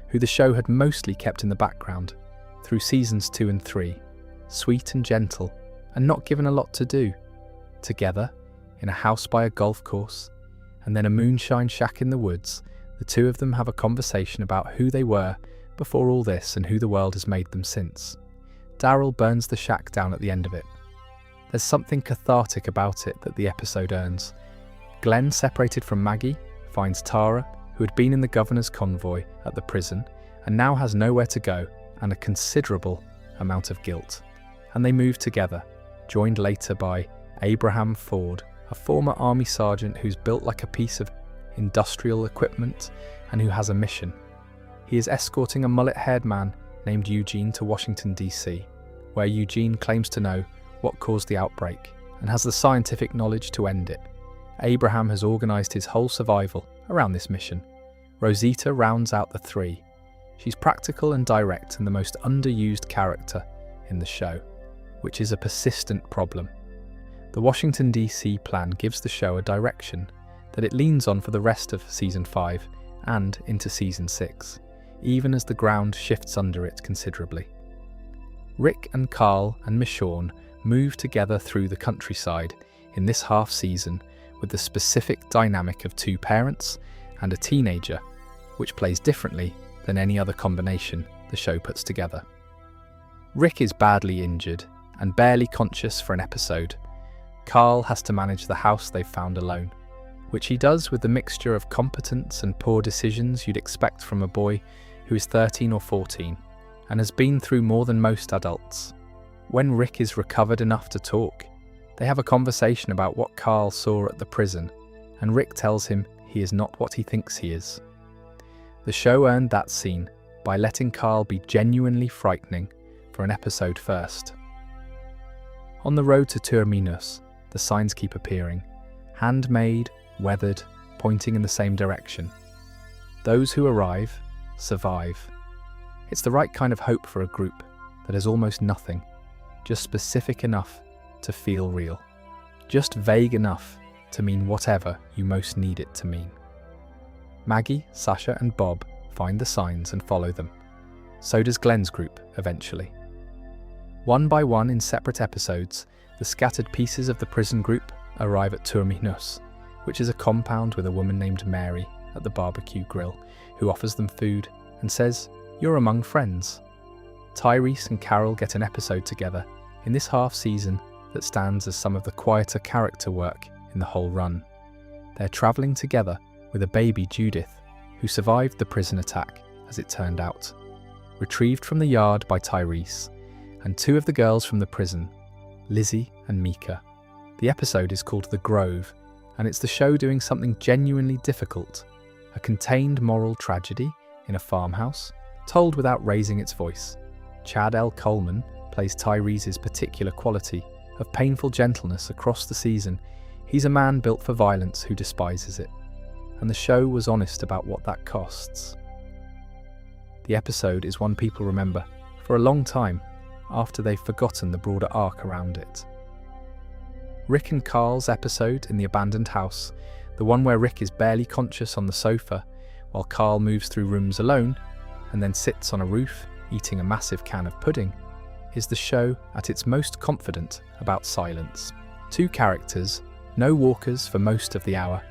who the show had mostly kept in the background through seasons 2 and 3, sweet and gentle, and not given a lot to do. Together, in a house by a golf course, and then a moonshine shack in the woods, the 2 of them have a conversation about who they were before all this and who the world has made them since. Daryl burns the shack down at the end of it. There's something cathartic about it that the episode earns. Glenn, separated from Maggie, finds Tara, who had been in the governor's convoy at the prison and now has nowhere to go and a considerable amount of guilt. And they move together, joined later by Abraham Ford, a former army sergeant who's built like a piece of industrial equipment and who has a mission. He is escorting a mullet-haired man named Eugene to Washington, D.C., where Eugene claims to know what caused the outbreak and has the scientific knowledge to end it. Abraham has organised his whole survival around this mission. Rosita rounds out the 3. She's practical and direct and the most underused character in the show, which is a persistent problem. The Washington, D.C. plan gives the show a direction that it leans on for the rest of Season 5 and into Season 6, even as the ground shifts under it considerably. Rick and Carl and Michonne move together through the countryside in this half season with the specific dynamic of 2 parents and a teenager, which plays differently than any other combination the show puts together. Rick is badly injured and barely conscious for an episode. Carl has to manage the house they've found alone, which he does with the mixture of competence and poor decisions you'd expect from a boy who is 13 or 14 and has been through more than most adults. When Rick is recovered enough to talk, they have a conversation about what Carl saw at the prison, and Rick tells him he is not what he thinks he is. The show earned that scene by letting Carl be genuinely frightening for an episode first. On the road to Tourmignus, the signs keep appearing, handmade, weathered, pointing in the same direction. Those who arrive, survive. It's the right kind of hope for a group that has almost nothing, just specific enough to feel real, just vague enough to mean whatever you most need it to mean. Maggie, Sasha and Bob find the signs and follow them. So does Glenn's group, eventually. One by one in separate episodes, the scattered pieces of the prison group arrive at Tourmignus, which is a compound with a woman named Mary at the barbecue grill who offers them food and says, "You're among friends." Tyrese and Carol get an episode together in this half season that stands as some of the quieter character work in the whole run. They're travelling together with a baby Judith, who survived the prison attack, as it turned out, retrieved from the yard by Tyrese, and two of the girls from the prison, Lizzie and Mika. The episode is called The Grove, and it's the show doing something genuinely difficult, a contained moral tragedy in a farmhouse, told without raising its voice. Chad L. Coleman plays Tyrese's particular quality of painful gentleness across the season. He's a man built for violence who despises it, and the show was honest about what that costs. The episode is one people remember for a long time after they've forgotten the broader arc around it. Rick and Carl's episode in the abandoned house, the one where Rick is barely conscious on the sofa while Carl moves through rooms alone and then sits on a roof eating a massive can of pudding, is the show at its most confident about silence. Two characters, no walkers for most of the hour,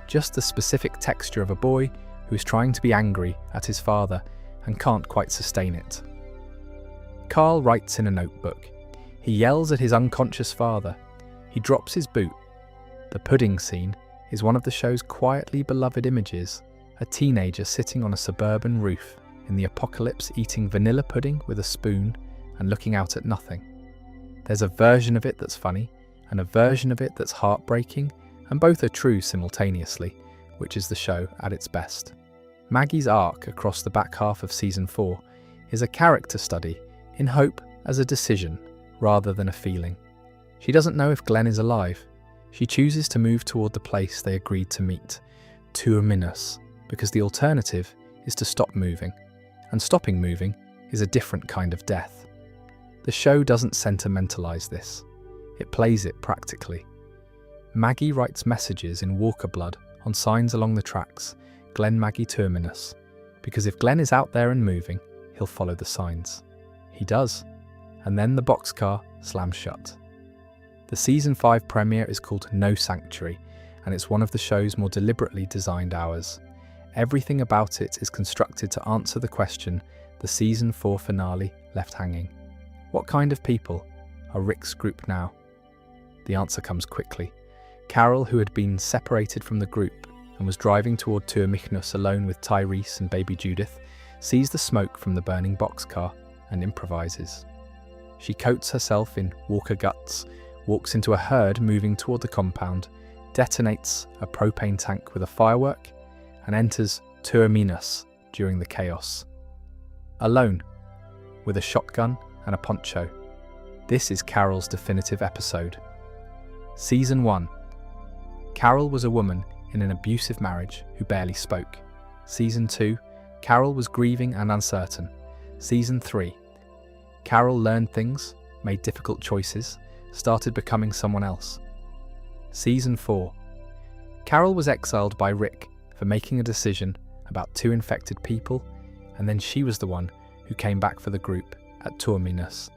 just the specific texture of a boy who's trying to be angry at his father and can't quite sustain it. Carl writes in a notebook. He yells at his unconscious father. He drops his boot. The pudding scene is one of the show's quietly beloved images, a teenager sitting on a suburban roof in the apocalypse eating vanilla pudding with a spoon and looking out at nothing. There's a version of it that's funny and a version of it that's heartbreaking, and both are true simultaneously, which is the show at its best. Maggie's arc across the back half of season 4 is a character study in hope as a decision rather than a feeling. She doesn't know if Glenn is alive. She chooses to move toward the place they agreed to meet, Tuaminus, because the alternative is to stop moving, and stopping moving is a different kind of death. The show doesn't sentimentalize this. It plays it practically. Maggie writes messages in Walker blood on signs along the tracks, Glen Maggie Terminus, because if Glenn is out there and moving, he'll follow the signs. He does, and then the boxcar slams shut. The season 5 premiere is called No Sanctuary, and it's one of the show's more deliberately designed hours. Everything about it is constructed to answer the question the season 4 finale left hanging. What kind of people are Rick's group now? The answer comes quickly. Carol, who had been separated from the group and was driving toward Tuamichnus alone with Tyrese and baby Judith, sees the smoke from the burning boxcar and improvises. She coats herself in Walker guts, walks into a herd moving toward the compound, detonates a propane tank with a firework, and enters Tuaminus during the chaos. Alone, with a shotgun and a poncho. This is Carol's definitive episode. Season 1. Carol was a woman in an abusive marriage who barely spoke. Season 2. Carol was grieving and uncertain. Season 3. Carol learned things, made difficult choices, started becoming someone else. Season 4. Carol was exiled by Rick for making a decision about 2 infected people, and then she was the one who came back for the group at Tuaminus.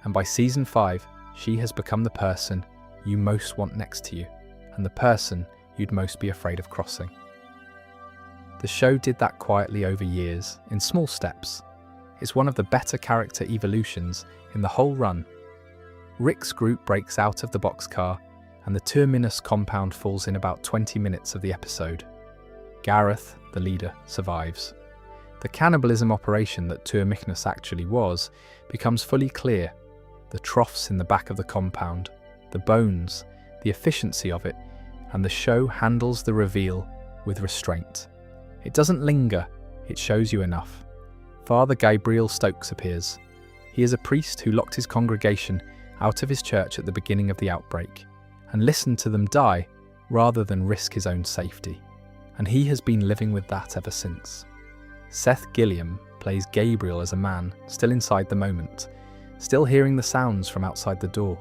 And by season 5, she has become the person you most want next to you, and the person you'd most be afraid of crossing. The show did that quietly over years, in small steps. It's one of the better character evolutions in the whole run. Rick's group breaks out of the boxcar, and the Tuaminus compound falls in about 20 minutes of the episode. Gareth, the leader, survives. The cannibalism operation that Tuamichnus actually was becomes fully clear. The troughs in the back of the compound, the bones, the efficiency of it, and the show handles the reveal with restraint. It doesn't linger, it shows you enough. Father Gabriel Stokes appears. He is a priest who locked his congregation out of his church at the beginning of the outbreak, and listened to them die rather than risk his own safety. And he has been living with that ever since. Seth Gilliam plays Gabriel as a man still inside the moment, still hearing the sounds from outside the door,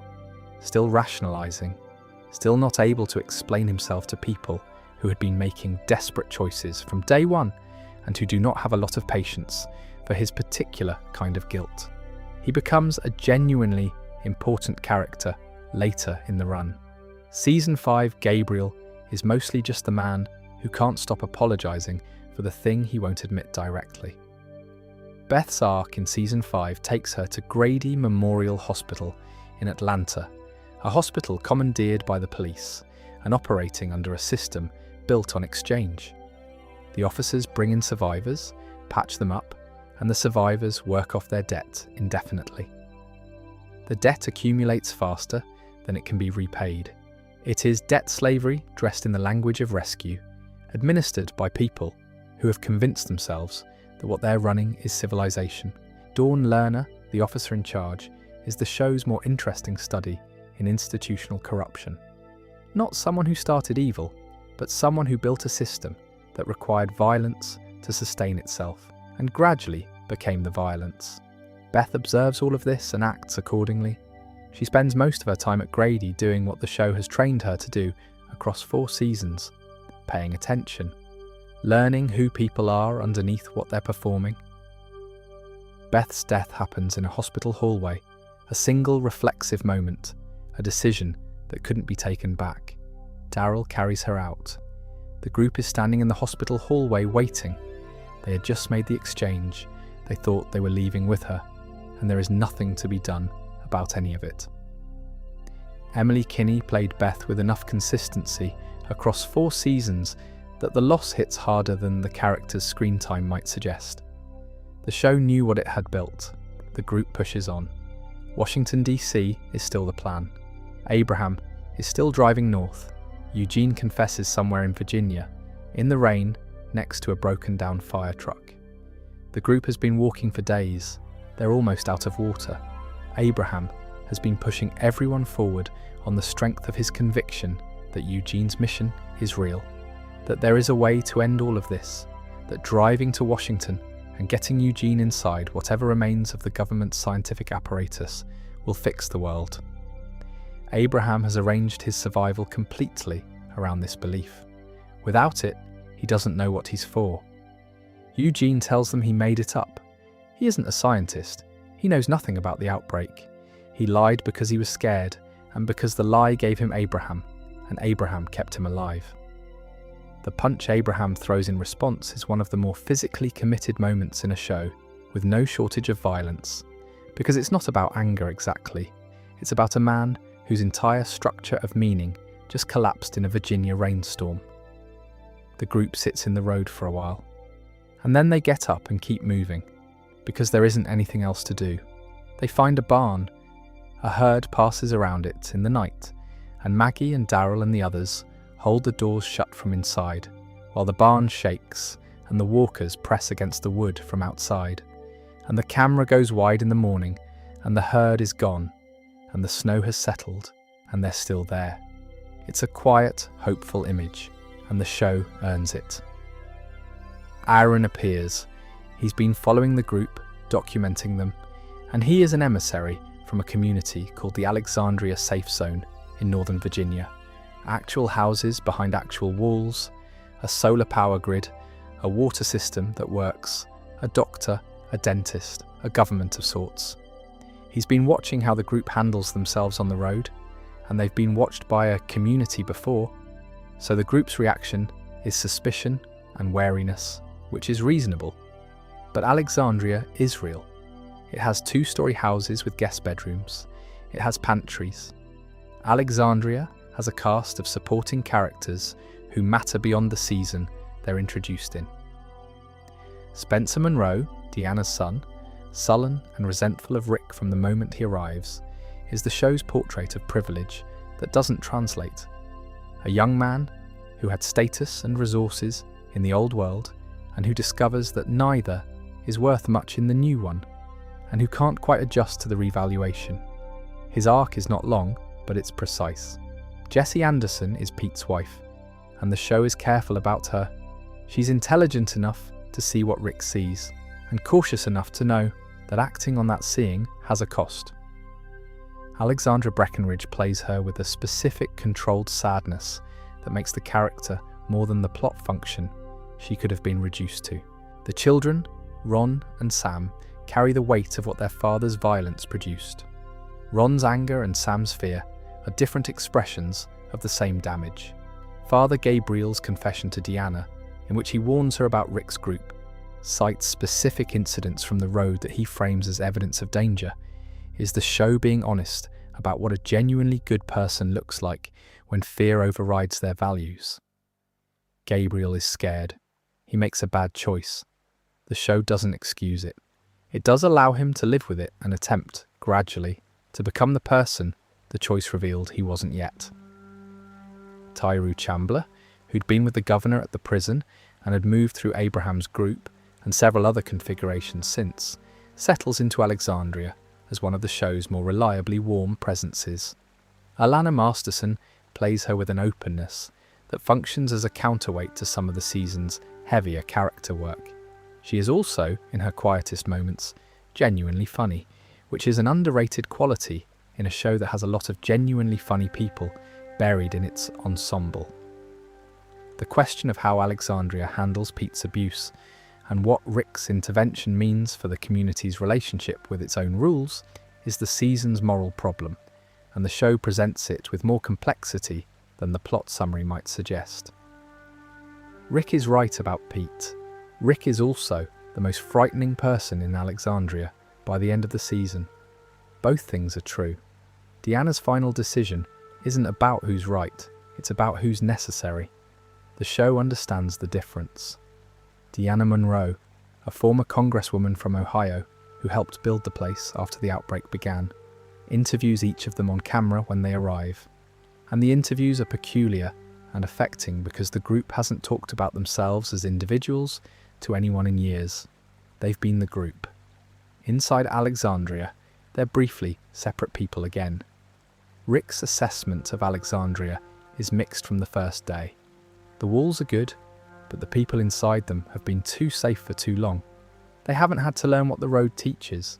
still rationalizing, still not able to explain himself to people who had been making desperate choices from day one and who do not have a lot of patience for his particular kind of guilt. He becomes a genuinely important character later in the run. Season 5 Gabriel is mostly just the man who can't stop apologizing for the thing he won't admit directly. Beth's arc in Season 5 takes her to Grady Memorial Hospital in Atlanta, a hospital commandeered by the police and operating under a system built on exchange. The officers bring in survivors, patch them up, and the survivors work off their debt indefinitely. The debt accumulates faster than it can be repaid. It is debt slavery dressed in the language of rescue, administered by people who have convinced themselves that what they're running is civilization. Dawn Lerner, the officer in charge, is the show's more interesting study in institutional corruption. Not someone who started evil, but someone who built a system that required violence to sustain itself, and gradually became the violence. Beth observes all of this and acts accordingly. She spends most of her time at Grady doing what the show has trained her to do across 4 seasons, paying attention, learning who people are underneath what they're performing. Beth's death happens in a hospital hallway, a single reflexive moment, a decision that couldn't be taken back. Daryl carries her out. The group is standing in the hospital hallway waiting. They had just made the exchange. They thought they were leaving with her, and there is nothing to be done about any of it. Emily Kinney played Beth with enough consistency across 4 seasons that the loss hits harder than the character's screen time might suggest. The show knew what it had built. The group pushes on. Washington, D.C. is still the plan. Abraham is still driving north. Eugene confesses somewhere in Virginia, in the rain, next to a broken-down fire truck. The group has been walking for days. They're almost out of water. Abraham has been pushing everyone forward on the strength of his conviction that Eugene's mission is real, that there is a way to end all of this, that driving to Washington and getting Eugene inside whatever remains of the government's scientific apparatus will fix the world. Abraham has arranged his survival completely around this belief. Without it, he doesn't know what he's for. Eugene tells them he made it up. He isn't a scientist. He knows nothing about the outbreak. He lied because he was scared, and because the lie gave him Abraham, and Abraham kept him alive. The punch Abraham throws in response is one of the more physically committed moments in a show, with no shortage of violence, because it's not about anger exactly. It's about a man whose entire structure of meaning just collapsed in a Virginia rainstorm. The group sits in the road for a while, and then they get up and keep moving, because there isn't anything else to do. They find a barn. A herd passes around it in the night, and Maggie and Daryl and the others hold the doors shut from inside, while the barn shakes and the walkers press against the wood from outside, and the camera goes wide in the morning, and the herd is gone, and the snow has settled, and they're still there. It's a quiet, hopeful image, and the show earns it. Aaron appears. He's been following the group, documenting them, and he is an emissary from a community called the Alexandria Safe Zone in Northern Virginia. Actual houses behind actual walls, a solar power grid, a water system that works, a doctor, a dentist, a government of sorts. He's been watching how the group handles themselves on the road, and they've been watched by a community before, so the group's reaction is suspicion and wariness, which is reasonable. But Alexandria is real. It has 2-story houses with guest bedrooms. It has pantries. Alexandria has a cast of supporting characters who matter beyond the season they're introduced in. Spencer Monroe, Deanna's son, sullen and resentful of Rick from the moment he arrives, is the show's portrait of privilege that doesn't translate. A young man who had status and resources in the old world, and who discovers that neither is worth much in the new one, and who can't quite adjust to the revaluation. His arc is not long, but it's precise. Jessie Anderson is Pete's wife, and the show is careful about her. She's intelligent enough to see what Rick sees, and cautious enough to know that acting on that seeing has a cost. Alexandra Breckenridge plays her with a specific controlled sadness that makes the character more than the plot function she could have been reduced to. The children, Ron and Sam, carry the weight of what their father's violence produced. Ron's anger and Sam's fear are different expressions of the same damage. Father Gabriel's confession to Deanna, in which he warns her about Rick's group, cites specific incidents from the road that he frames as evidence of danger, is the show being honest about what a genuinely good person looks like when fear overrides their values. Gabriel is scared. He makes a bad choice. The show doesn't excuse it. It does allow him to live with it and attempt, gradually, to become the person the choice revealed he wasn't yet. Tyru Chambler, who'd been with the governor at the prison and had moved through Abraham's group and several other configurations since, settles into Alexandria as one of the show's more reliably warm presences. Alana Masterson plays her with an openness that functions as a counterweight to some of the season's heavier character work. She is also, in her quietest moments, genuinely funny, which is an underrated quality in a show that has a lot of genuinely funny people buried in its ensemble. The question of how Alexandria handles Pete's abuse and what Rick's intervention means for the community's relationship with its own rules is the season's moral problem, and the show presents it with more complexity than the plot summary might suggest. Rick is right about Pete. Rick is also the most frightening person in Alexandria by the end of the season. Both things are true. Deanna's final decision isn't about who's right, it's about who's necessary. The show understands the difference. Deanna Monroe, a former congresswoman from Ohio who helped build the place after the outbreak began, interviews each of them on camera when they arrive. And the interviews are peculiar and affecting because the group hasn't talked about themselves as individuals to anyone in years. They've been the group. Inside Alexandria, they're briefly separate people again. Rick's assessment of Alexandria is mixed from the first day. The walls are good, but the people inside them have been too safe for too long. They haven't had to learn what the road teaches.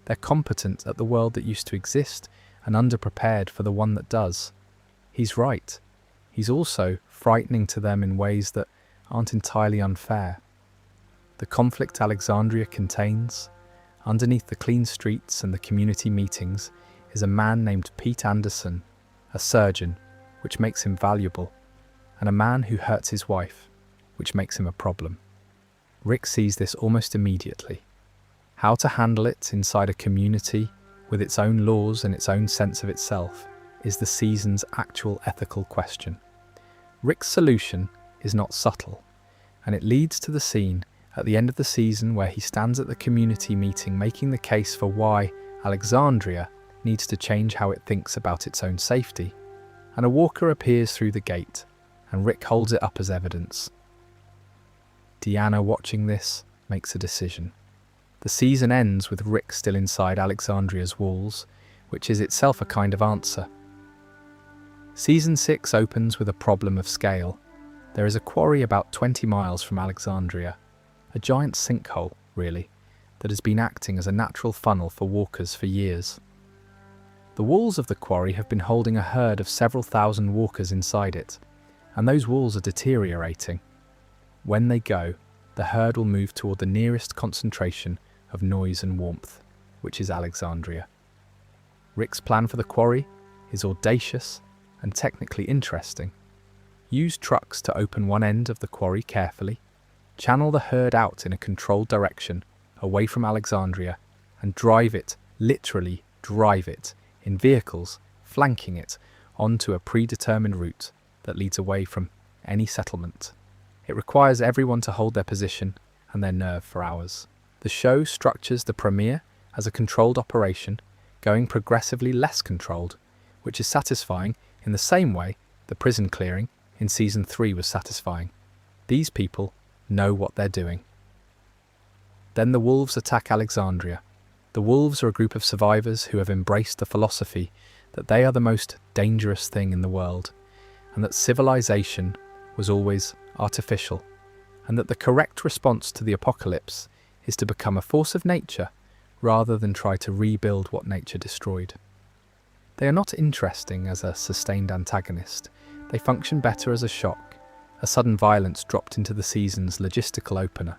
They're competent at the world that used to exist and underprepared for the one that does. He's right. He's also frightening to them in ways that aren't entirely unfair. The conflict Alexandria contains, underneath the clean streets and the community meetings, is a man named Pete Anderson, a surgeon, which makes him valuable, and a man who hurts his wife, which makes him a problem. Rick sees this almost immediately. How to handle it inside a community with its own laws and its own sense of itself is the season's actual ethical question. Rick's solution is not subtle, and it leads to the scene at the end of the season where he stands at the community meeting making the case for why Alexandria needs to change how it thinks about its own safety, and a walker appears through the gate, and Rick holds it up as evidence. Deanna, watching this, makes a decision. The season ends with Rick still inside Alexandria's walls, which is itself a kind of answer. Season 6 opens with a problem of scale. There is a quarry about 20 miles from Alexandria, a giant sinkhole, really, that has been acting as a natural funnel for walkers for years. The walls of the quarry have been holding a herd of several thousand walkers inside it, and those walls are deteriorating. When they go, the herd will move toward the nearest concentration of noise and warmth, which is Alexandria. Rick's plan for the quarry is audacious and technically interesting. Use trucks to open one end of the quarry carefully, channel the herd out in a controlled direction away from Alexandria, and drive it, literally drive it, in vehicles, flanking it onto a predetermined route that leads away from any settlement. It requires everyone to hold their position and their nerve for hours. The show structures the premiere as a controlled operation, going progressively less controlled, which is satisfying in the same way the prison clearing in Season 3 was satisfying. These people know what they're doing. Then the wolves attack Alexandria. The wolves are a group of survivors who have embraced the philosophy that they are the most dangerous thing in the world, and that civilization was always artificial, and that the correct response to the apocalypse is to become a force of nature rather than try to rebuild what nature destroyed. They are not interesting as a sustained antagonist. They function better as a shock, a sudden violence dropped into the season's logistical opener.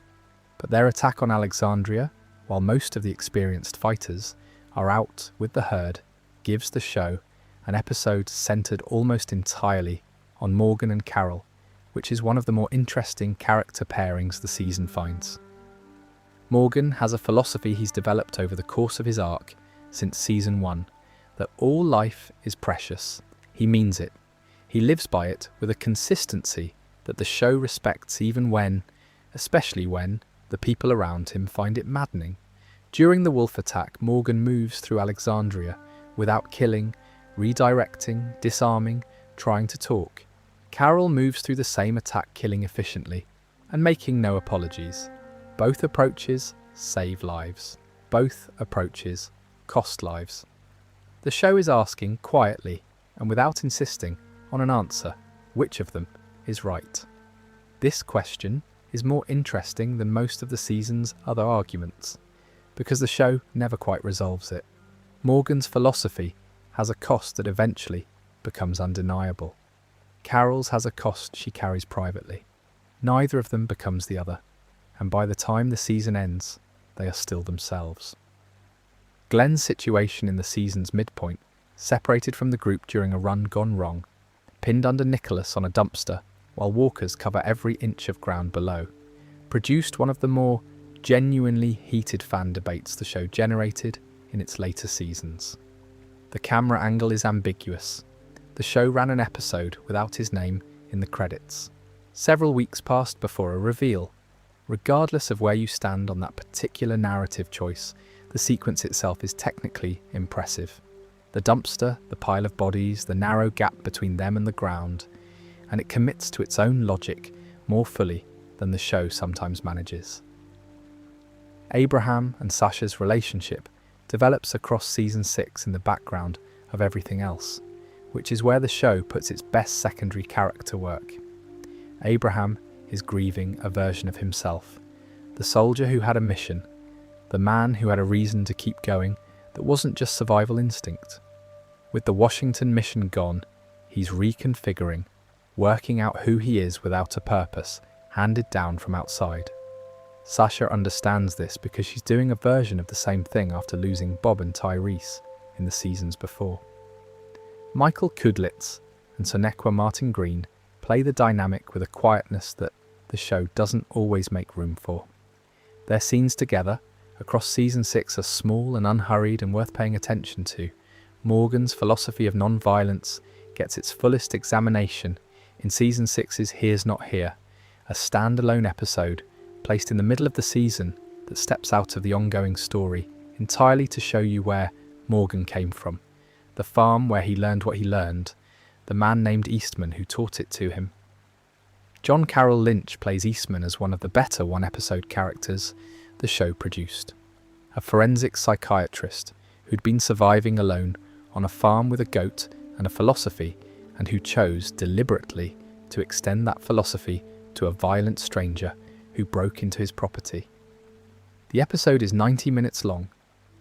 But their attack on Alexandria, while most of the experienced fighters are out with the herd, gives the show an episode centered almost entirely on Morgan and Carol, which is one of the more interesting character pairings the season finds. Morgan has a philosophy he's developed over the course of his arc since Season 1, that all life is precious. He means it. He lives by it with a consistency that the show respects even when, especially when, the people around him find it maddening. During the wolf attack, Morgan moves through Alexandria Without killing, redirecting, disarming, trying to talk, Carol moves through the same attack, killing efficiently and making no apologies. Both approaches save lives. Both approaches cost lives. The show is asking quietly and without insisting on an answer, which of them is right? This question is more interesting than most of the season's other arguments, because the show never quite resolves it. Morgan's philosophy has a cost that eventually becomes undeniable. Carol's has a cost she carries privately. Neither of them becomes the other, and by the time the season ends, they are still themselves. Glenn's situation in the season's midpoint, separated from the group during a run gone wrong, pinned under Nicholas on a dumpster while walkers cover every inch of ground below, produced one of the more genuinely heated fan debates the show generated in its later seasons. The camera angle is ambiguous. The show ran an episode without his name in the credits. Several weeks passed before a reveal. Regardless of where you stand on that particular narrative choice, the sequence itself is technically impressive. The dumpster, the pile of bodies, the narrow gap between them and the ground, and it commits to its own logic more fully than the show sometimes manages. Abraham and Sasha's relationship develops across season 6 in the background of everything else, which is where the show puts its best secondary character work. Abraham is grieving a version of himself, the soldier who had a mission, the man who had a reason to keep going that wasn't just survival instinct. With the Washington mission gone, he's reconfiguring, working out who he is without a purpose, handed down from outside. Sasha understands this because she's doing a version of the same thing after losing Bob and Tyrese in the seasons before. Michael Kudlitz and Sonequa Martin Green play the dynamic with a quietness that the show doesn't always make room for. Their scenes together across season 6 are small and unhurried and worth paying attention to. Morgan's philosophy of non-violence gets its fullest examination in season 6's Here's Not Here, a standalone episode placed in the middle of the season that steps out of the ongoing story entirely to show you where Morgan came from, the farm where he learned what he learned, the man named Eastman who taught it to him. John Carroll Lynch plays Eastman as one of the better one-episode characters the show produced, a forensic psychiatrist who'd been surviving alone on a farm with a goat and a philosophy, and who chose deliberately to extend that philosophy to a violent stranger who broke into his property. The episode is 90 minutes long.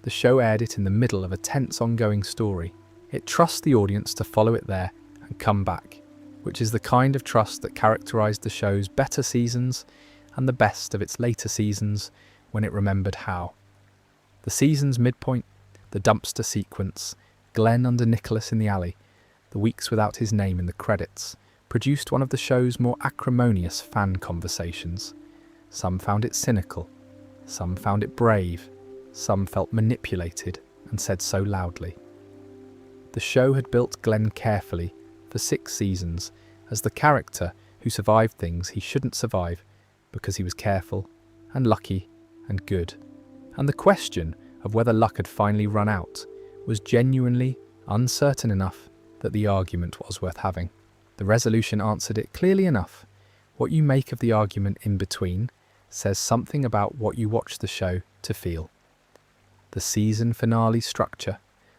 The show aired it in the middle of a tense ongoing story. It trusts the audience to follow it there and come back, which is the kind of trust that characterized the show's better seasons and the best of its later seasons when it remembered how. The season's midpoint, the dumpster sequence, Glenn under Nicholas in the alley, the weeks without his name in the credits, produced one of the show's more acrimonious fan conversations. Some found it cynical, some found it brave, some felt manipulated and said so loudly. The show had built Glenn carefully for 6 seasons as the character who survived things he shouldn't survive because he was careful and lucky and good. And the question of whether luck had finally run out was genuinely uncertain enough that the argument was worth having. The resolution answered it clearly enough. What you make of the argument in between says something about what you watch the show to feel. The season finale structure,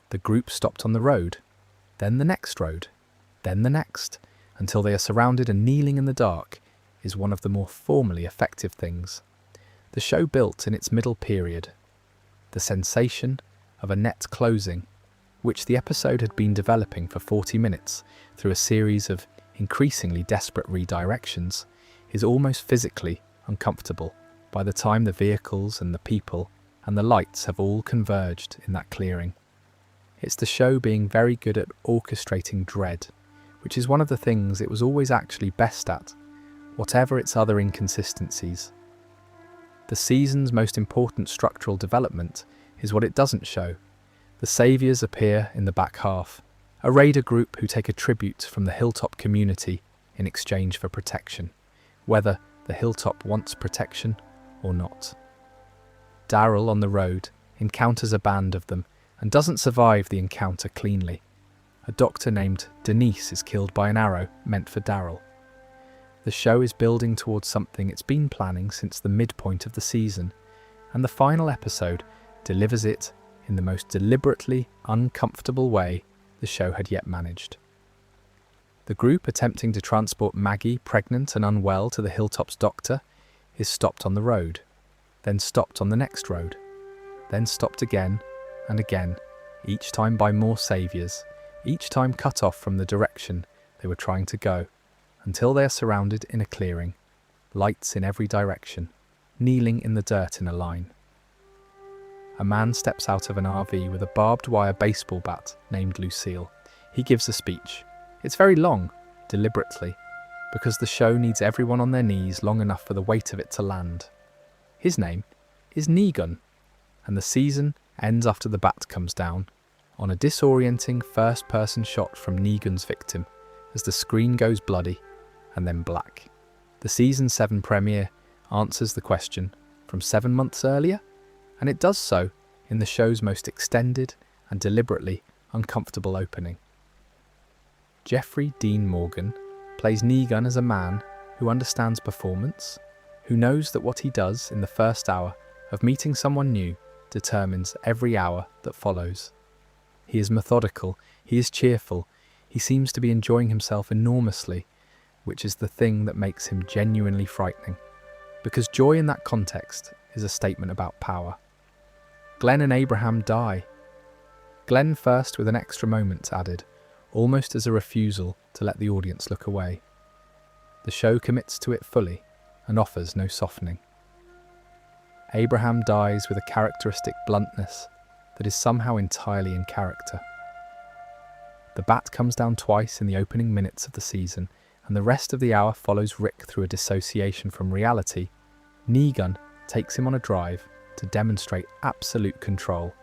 the group stopped on the road, then the next road, then the next, until they are surrounded and kneeling in the dark, is one of the more formally effective things the show built in its middle period. The sensation of a net closing, which the episode had been developing for 40 minutes through a series of increasingly desperate redirections, is almost physically uncomfortable by the time the vehicles and the people and the lights have all converged in that clearing. It's the show being very good at orchestrating dread, which is one of the things it was always actually best at, whatever its other inconsistencies. The season's most important structural development is what it doesn't show. The saviours appear in the back half, a raider group who take a tribute from the hilltop community in exchange for protection, whether the hilltop wants protection or not. Daryl on the road encounters a band of them and doesn't survive the encounter cleanly. A doctor named Denise is killed by an arrow meant for Daryl. The show is building towards something it's been planning since the midpoint of the season, and the final episode delivers it in the most deliberately uncomfortable way the show had yet managed. The group attempting to transport Maggie, pregnant and unwell, to the Hilltop's doctor is stopped on the road, then stopped on the next road, then stopped again and again, each time by more saviours, each time cut off from the direction they were trying to go, until they are surrounded in a clearing, lights in every direction, kneeling in the dirt in a line. A man steps out of an RV with a barbed wire baseball bat named Lucille. He gives a speech. It's very long, deliberately, because the show needs everyone on their knees long enough for the weight of it to land. His name is Negan, and the season ends after the bat comes down, on a disorienting first-person shot from Negan's victim as the screen goes bloody and then black. The Season 7 premiere answers the question from 7 months earlier, and it does so in the show's most extended and deliberately uncomfortable opening. Jeffrey Dean Morgan plays Negan as a man who understands performance, who knows that what he does in the first hour of meeting someone new determines every hour that follows. He is methodical, he is cheerful, he seems to be enjoying himself enormously, which is the thing that makes him genuinely frightening, because joy in that context is a statement about power. Glenn and Abraham die. Glenn first with an extra moment added, almost as a refusal to let the audience look away. The show commits to it fully and offers no softening. Abraham dies with a characteristic bluntness that is somehow entirely in character. The bat comes down twice in the opening minutes of the season, and the rest of the hour follows Rick through a dissociation from reality. Negan takes him on a drive to demonstrate absolute control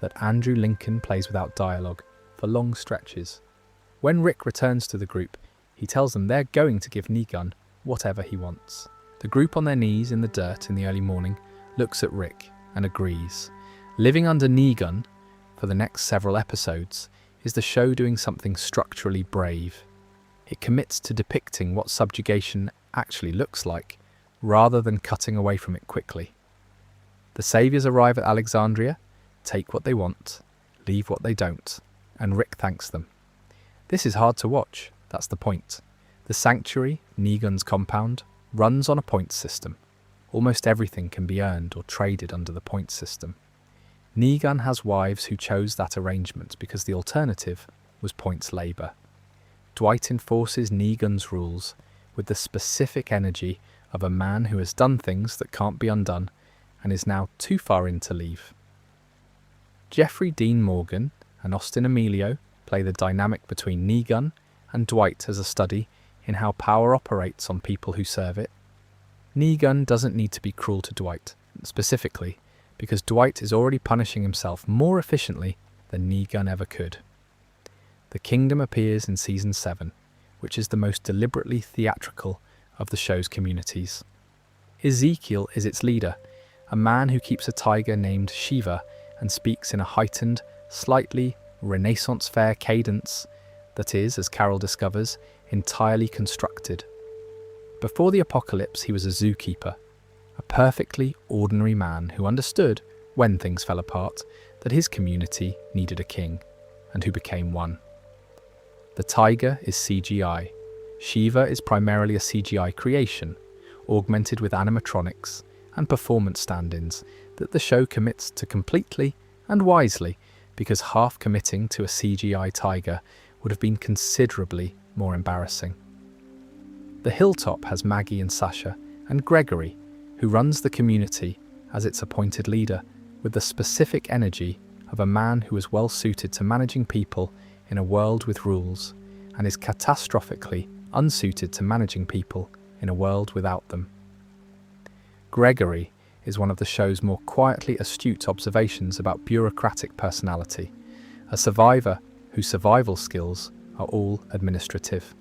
that Andrew Lincoln plays without dialogue for long stretches. When Rick returns to the group, he tells them they're going to give Negan whatever he wants. The group on their knees in the dirt in the early morning looks at Rick and agrees. Living under Negan for the next several episodes is the show doing something structurally brave. It commits to depicting what subjugation actually looks like, rather than cutting away from it quickly. The saviours arrive at Alexandria, take what they want, leave what they don't, and Rick thanks them. This is hard to watch, that's the point. The sanctuary, Negan's compound, runs on a points system. Almost everything can be earned or traded under the points system. Negan has wives who chose that arrangement because the alternative was points labour. Dwight enforces Negan's rules with the specific energy of a man who has done things that can't be undone and is now too far in to leave. Jeffrey Dean Morgan and Austin Emilio play the dynamic between Negan and Dwight as a study in how power operates on people who serve it. Negan doesn't need to be cruel to Dwight, specifically because Dwight is already punishing himself more efficiently than Negan ever could. The Kingdom appears in Season 7, which is the most deliberately theatrical of the show's communities. Ezekiel is its leader, a man who keeps a tiger named Shiva and speaks in a heightened, slightly Renaissance fair cadence that is, as Carol discovers, entirely constructed. Before the apocalypse, he was a zookeeper, a perfectly ordinary man who understood, when things fell apart, that his community needed a king, and who became one. The tiger is CGI. Shiva is primarily a CGI creation, augmented with animatronics and performance stand-ins that the show commits to completely and wisely, because half committing to a CGI tiger would have been considerably more embarrassing. The Hilltop has Maggie and Sasha, and Gregory, who runs the community as its appointed leader, with the specific energy of a man who is well suited to managing people in a world with rules, and is catastrophically unsuited to managing people in a world without them. Gregory is one of the show's more quietly astute observations about bureaucratic personality, a survivor whose survival skills are all administrative.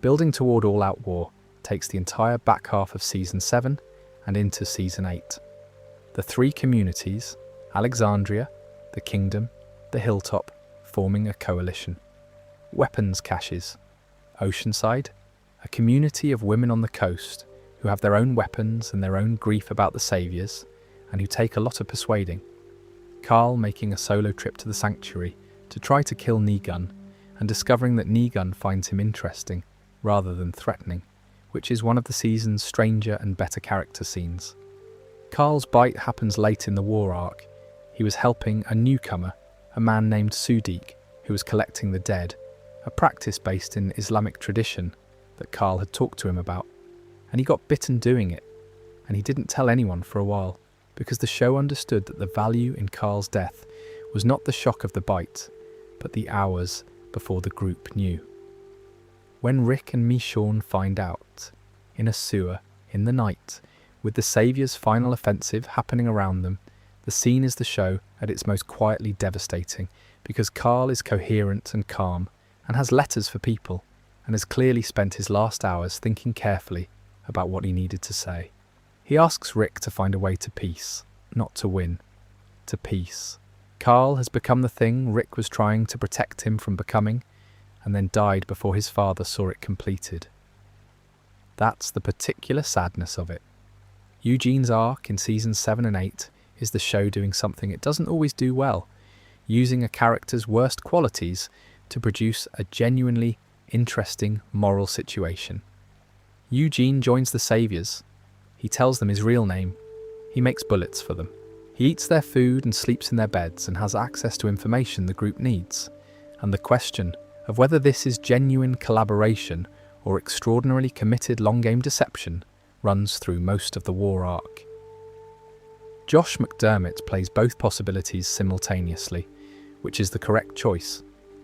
Building toward all-out war takes the entire back half of Season 7 and into Season 8. The three communities, Alexandria, the kingdom, the hilltop, forming a coalition. Weapons caches. Oceanside, a community of women on the coast who have their own weapons and their own grief about the saviours, and who take a lot of persuading. Carl making a solo trip to the sanctuary to try to kill Negun, and discovering that Negun finds him interesting rather than threatening, which is one of the season's stranger and better character scenes. Carl's bite happens late in the war arc. He was helping a newcomer, a man named Sudik, who was collecting the dead, a practice based in Islamic tradition that Carl had talked to him about, and he got bitten doing it, and he didn't tell anyone for a while, because the show understood that the value in Carl's death was not the shock of the bite, but the hours before the group knew. When Rick and Michonne find out, in a sewer, in the night, with the Saviour's final offensive happening around them, the scene is the show at its most quietly devastating, because Carl is coherent and calm, and has letters for people, and has clearly spent his last hours thinking carefully about what he needed to say. He asks Rick to find a way to peace, not to win, to peace. Carl has become the thing Rick was trying to protect him from becoming, and then died before his father saw it completed. That's the particular sadness of it. Eugene's arc in seasons 7 and 8 is the show doing something it doesn't always do well, using a character's worst qualities to produce a genuinely interesting moral situation. Eugene joins the Saviours. He tells them his real name. He makes bullets for them. He eats their food and sleeps in their beds and has access to information the group needs. And the question of whether this is genuine collaboration or extraordinarily committed long-game deception runs through most of the war arc. Josh McDermott plays both possibilities simultaneously, which is the correct choice,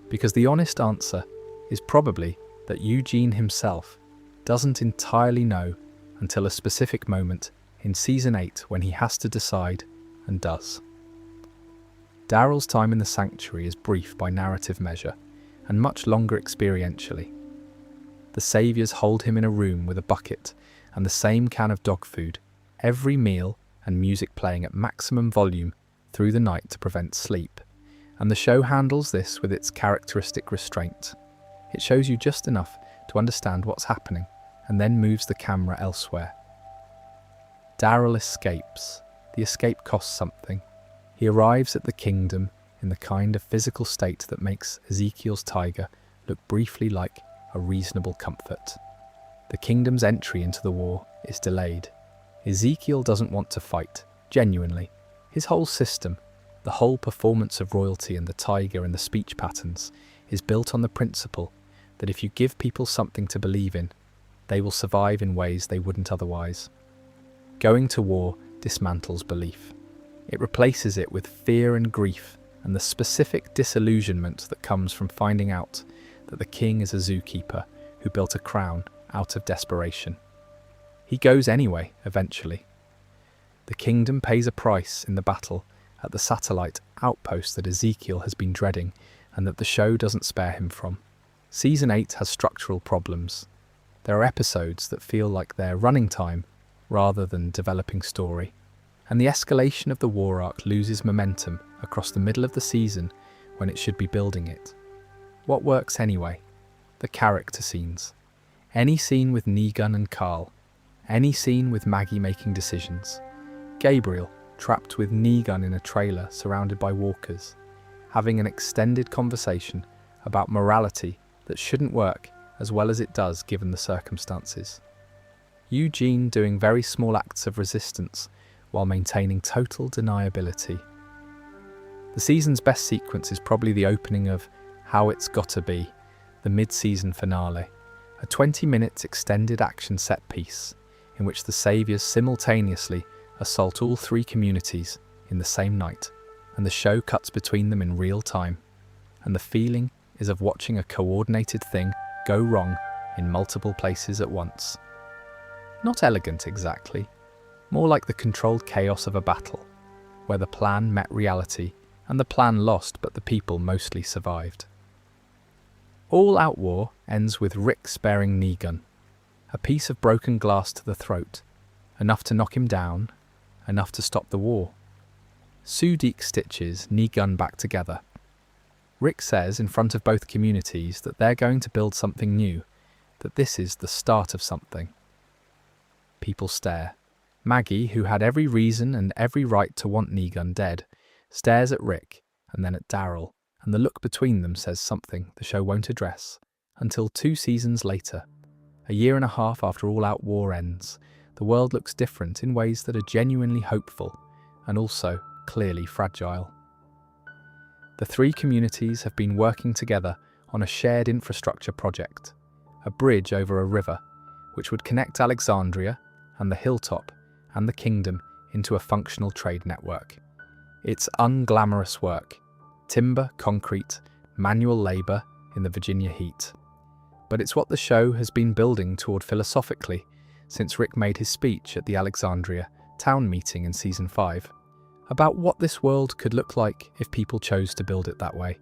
because the honest answer is probably that Eugene himself doesn't entirely know until a specific moment in Season 8 when he has to decide, and does. Daryl's time in the sanctuary is brief by narrative measure, and much longer experientially. The Saviours hold him in a room with a bucket and the same can of dog food, every meal and music playing at maximum volume through the night to prevent sleep, and the show handles this with its characteristic restraint. It shows you just enough to understand what's happening, and then moves the camera elsewhere. Daryl escapes. The escape costs something. He arrives at the kingdom in the kind of physical state that makes Ezekiel's tiger look briefly like a reasonable comfort. The kingdom's entry into the war is delayed. Ezekiel doesn't want to fight, genuinely. His whole system, the whole performance of royalty and the tiger and the speech patterns, is built on the principle that if you give people something to believe in, they will survive in ways they wouldn't otherwise. Going to war dismantles belief. It replaces it with fear and grief and the specific disillusionment that comes from finding out that the king is a zookeeper who built a crown out of desperation. He goes anyway, eventually. The kingdom pays a price in the battle at the satellite outpost that Ezekiel has been dreading and that the show doesn't spare him from. Season 8 has structural problems. There are episodes that feel like they're running time rather than developing story, and the escalation of the war arc loses momentum across the middle of the season when it should be building it. What works anyway? The character scenes. Any scene with Negun and Carl. Any scene with Maggie making decisions. Gabriel, trapped with Negun in a trailer surrounded by walkers, having an extended conversation about morality that shouldn't work as well as it does given the circumstances. Eugene doing very small acts of resistance while maintaining total deniability. The season's best sequence is probably the opening of How It's Gotta Be, the mid-season finale, a 20-minute extended action set piece in which the Saviours simultaneously assault all three communities in the same night, and the show cuts between them in real time, and the feeling is of watching a coordinated thing go wrong in multiple places at once. Not elegant exactly, more like the controlled chaos of a battle, where the plan met reality and the plan lost but the people mostly survived. All Out War ends with Rick sparing Negun, a piece of broken glass to the throat, enough to knock him down, enough to stop the war. Sudik stitches Nigun back together. Rick says in front of both communities that they're going to build something new, that this is the start of something. People stare. Maggie, who had every reason and every right to want Nigun dead, stares at Rick and then at Daryl, and the look between them says something the show won't address until 2 seasons later. A year and a half after all-out war ends, the world looks different in ways that are genuinely hopeful and also clearly fragile. The 3 communities have been working together on a shared infrastructure project, a bridge over a river, which would connect Alexandria and the hilltop and the kingdom into a functional trade network. It's unglamorous work, timber, concrete, manual labour in the Virginia heat. But it's what the show has been building toward philosophically since Rick made his speech at the Alexandria town meeting in Season 5, about what this world could look like if people chose to build it that way.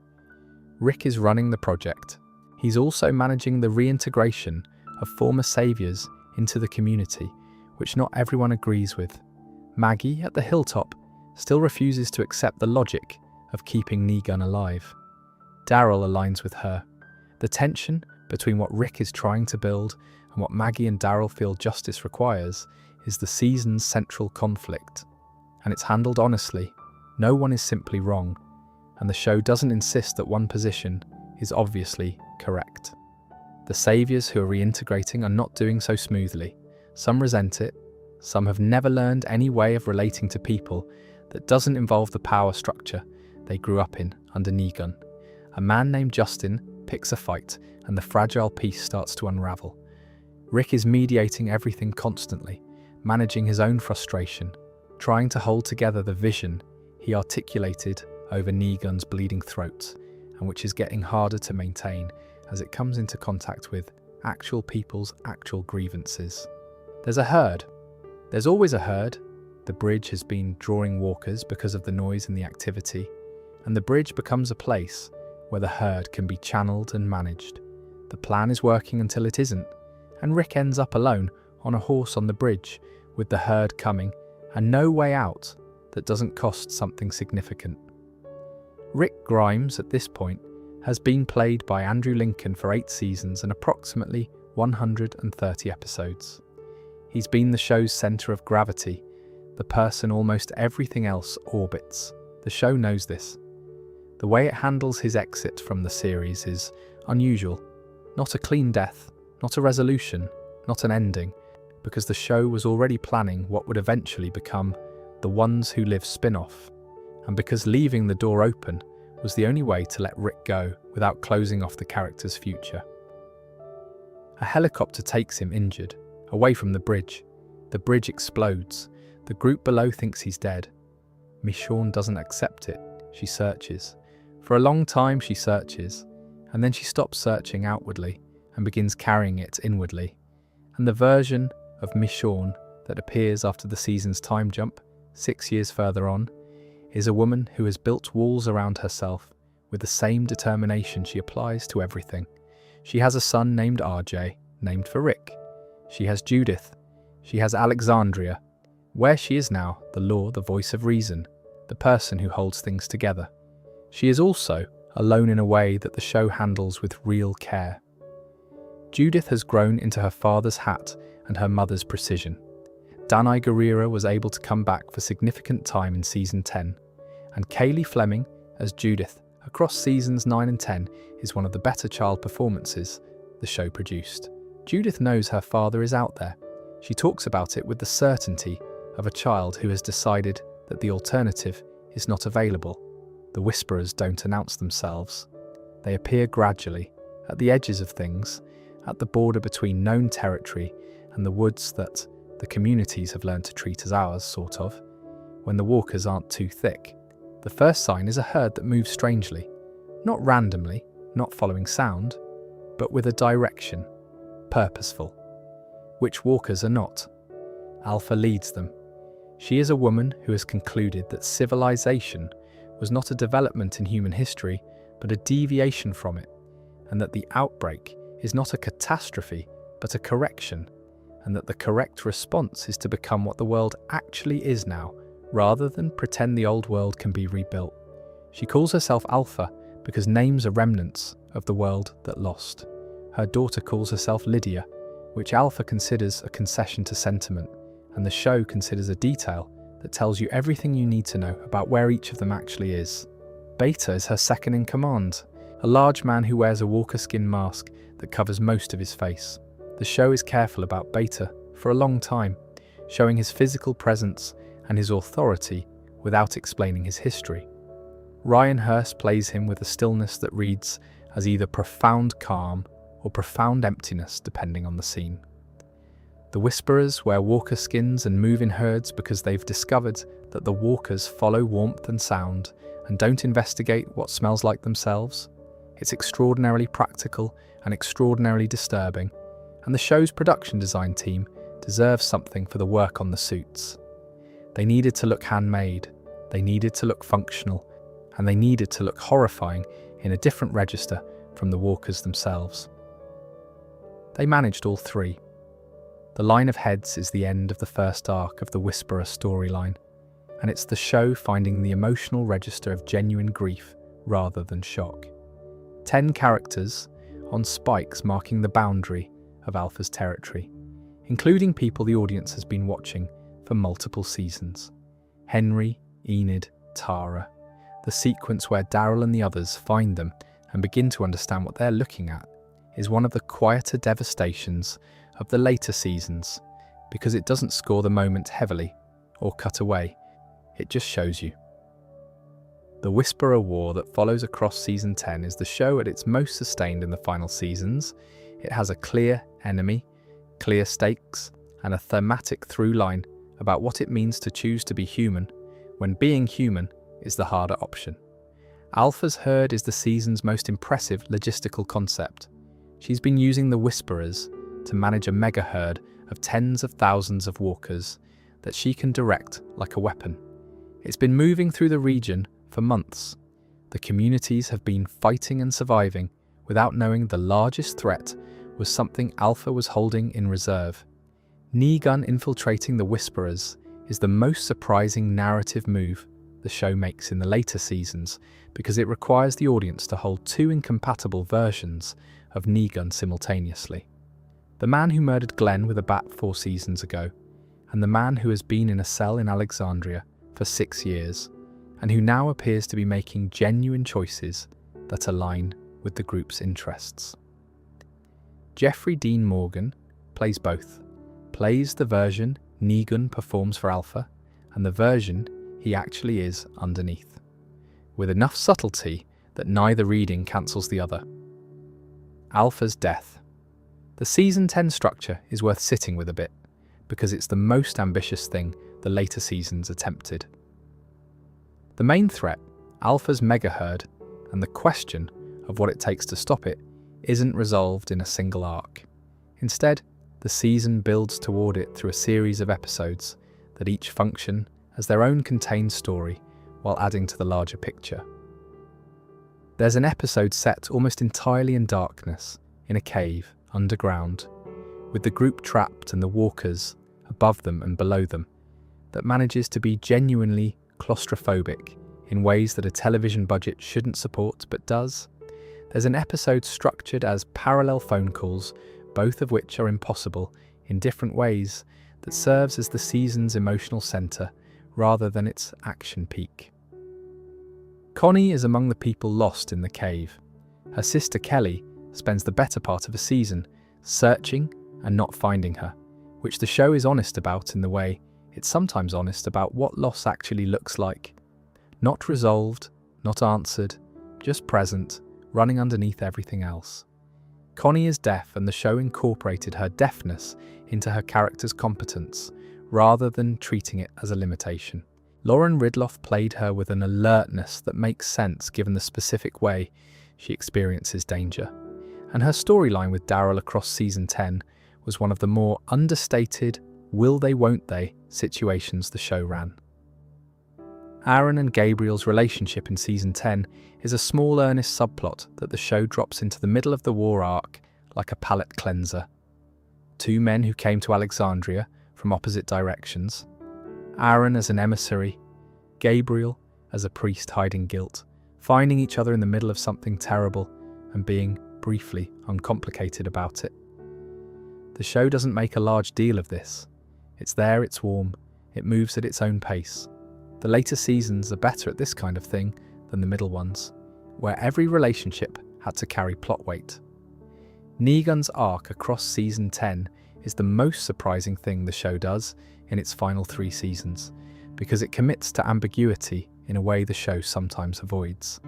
Rick is running the project. He's also managing the reintegration of former saviours into the community, which not everyone agrees with. Maggie, at the hilltop, still refuses to accept the logic of keeping Nigun alive. Daryl aligns with her. The tension between what Rick is trying to build and what Maggie and Daryl feel justice requires is the season's central conflict. And it's handled honestly. No one is simply wrong, and the show doesn't insist that one position is obviously correct. The saviours who are reintegrating are not doing so smoothly. Some resent it, some have never learned any way of relating to people that doesn't involve the power structure they grew up in under Nigun. A man named Justin picks a fight, and the fragile piece starts to unravel. Rick is mediating everything constantly, managing his own frustration, trying to hold together the vision he articulated over Nigun's bleeding throat, and which is getting harder to maintain as it comes into contact with actual people's actual grievances. There's a herd. There's always a herd. The bridge has been drawing walkers because of the noise and the activity, and the bridge becomes a place where the herd can be channeled and managed. The plan is working until it isn't, and Rick ends up alone on a horse on the bridge with the herd coming and no way out that doesn't cost something significant. Rick Grimes, at this point, has been played by Andrew Lincoln for 8 seasons and approximately 130 episodes. He's been the show's centre of gravity, the person almost everything else orbits. The show knows this. The way it handles his exit from the series is unusual. Not a clean death, not a resolution, not an ending, because the show was already planning what would eventually become the Ones Who Live spin-off, and because leaving the door open was the only way to let Rick go without closing off the character's future. A helicopter takes him injured, away from the bridge. The bridge explodes. The group below thinks he's dead. Michonne doesn't accept it. She searches. For a long time she searches, and then she stops searching outwardly and begins carrying it inwardly. And the version of Michonne that appears after the season's time jump, 6 years further on, is a woman who has built walls around herself with the same determination she applies to everything. She has a son named RJ, named for Rick. She has Judith. She has Alexandria. Where she is now, the law, the voice of reason, the person who holds things together. She is also alone in a way that the show handles with real care. Judith has grown into her father's hat and her mother's precision. Danai Gurira was able to come back for significant time in Season 10, and Kaylee Fleming as Judith across Seasons 9 and 10 is one of the better child performances the show produced. Judith knows her father is out there. She talks about it with the certainty of a child who has decided that the alternative is not available. The whisperers don't announce themselves. They appear gradually, at the edges of things, at the border between known territory and the woods that the communities have learned to treat as ours, sort of, when the walkers aren't too thick. The first sign is a herd that moves strangely, not randomly, not following sound, but with a direction, purposeful. Which walkers are not. Alpha leads them. She is a woman who has concluded that civilization was not a development in human history, but a deviation from it, and that the outbreak is not a catastrophe, but a correction, and that the correct response is to become what the world actually is now, rather than pretend the old world can be rebuilt. She calls herself Alpha because names are remnants of the world that lost. Her daughter calls herself Lydia, which Alpha considers a concession to sentiment, and the show considers a detail that tells you everything you need to know about where each of them actually is. Beta is her second in command, a large man who wears a walker skin mask that covers most of his face. The show is careful about Beta for a long time, showing his physical presence and his authority without explaining his history. Ryan Hurst plays him with a stillness that reads as either profound calm or profound emptiness depending on the scene. The Whisperers wear walker skins and move in herds because they've discovered that the walkers follow warmth and sound and don't investigate what smells like themselves. It's extraordinarily practical and extraordinarily disturbing, and the show's production design team deserves something for the work on the suits. They needed to look handmade, they needed to look functional, and they needed to look horrifying in a different register from the walkers themselves. They managed all three. The line of heads is the end of the first arc of the Whisperer storyline, and it's the show finding the emotional register of genuine grief rather than shock. 10 characters on spikes marking the boundary of Alpha's territory, including people the audience has been watching for multiple seasons. Henry, Enid, Tara. The sequence where Daryl and the others find them and begin to understand what they're looking at is one of the quieter devastations of the later seasons, because it doesn't score the moment heavily or cut away, it just shows you. The Whisperer War that follows across Season 10 is the show at its most sustained in the final seasons. It has a clear enemy, clear stakes, and a thematic through line about what it means to choose to be human when being human is the harder option. Alpha's herd is the season's most impressive logistical concept. She's been using the Whisperers to manage a mega herd of tens of thousands of walkers that she can direct like a weapon. It's been moving through the region for months. The communities have been fighting and surviving without knowing the largest threat was something Alpha was holding in reserve. Negan infiltrating the Whisperers is the most surprising narrative move the show makes in the later seasons because it requires the audience to hold two incompatible versions of Negan simultaneously. The man who murdered Glenn with a bat 4 seasons ago, and the man who has been in a cell in Alexandria for 6 years, and who now appears to be making genuine choices that align with the group's interests. Jeffrey Dean Morgan plays both, plays the version Negan performs for Alpha, and the version he actually is underneath, with enough subtlety that neither reading cancels the other. Alpha's death. The Season 10 structure is worth sitting with a bit, because it's the most ambitious thing the later seasons attempted. The main threat, Alpha's megaherd, and the question of what it takes to stop it, isn't resolved in a single arc. Instead, the season builds toward it through a series of episodes that each function as their own contained story while adding to the larger picture. There's an episode set almost entirely in darkness, in a cave, underground, with the group trapped and the walkers above them and below them, that manages to be genuinely claustrophobic in ways that a television budget shouldn't support but does. There's an episode structured as parallel phone calls, both of which are impossible in different ways, that serves as the season's emotional centre rather than its action peak. Connie is among the people lost in the cave. Her sister Kelly spends the better part of a season searching and not finding her, which the show is honest about in the way it's sometimes honest about what loss actually looks like. Not resolved, not answered, just present, running underneath everything else. Connie is deaf, and the show incorporated her deafness into her character's competence, rather than treating it as a limitation. Lauren Ridloff played her with an alertness that makes sense given the specific way she experiences danger. And her storyline with Daryl across Season 10 was one of the more understated, will they won't they situations the show ran. Aaron and Gabriel's relationship in Season 10 is a small earnest subplot that the show drops into the middle of the war arc like a palate cleanser. Two men who came to Alexandria from opposite directions. Aaron as an emissary Gabriel as a priest hiding guilt, finding each other in the middle of something terrible and being, briefly, uncomplicated about it. The show doesn't make a large deal of this. It's there, it's warm, it moves at its own pace. The later seasons are better at this kind of thing than the middle ones, where every relationship had to carry plot weight. Negan's arc across season 10 is the most surprising thing the show does in its final 3 seasons, because it commits to ambiguity in a way the show sometimes avoids.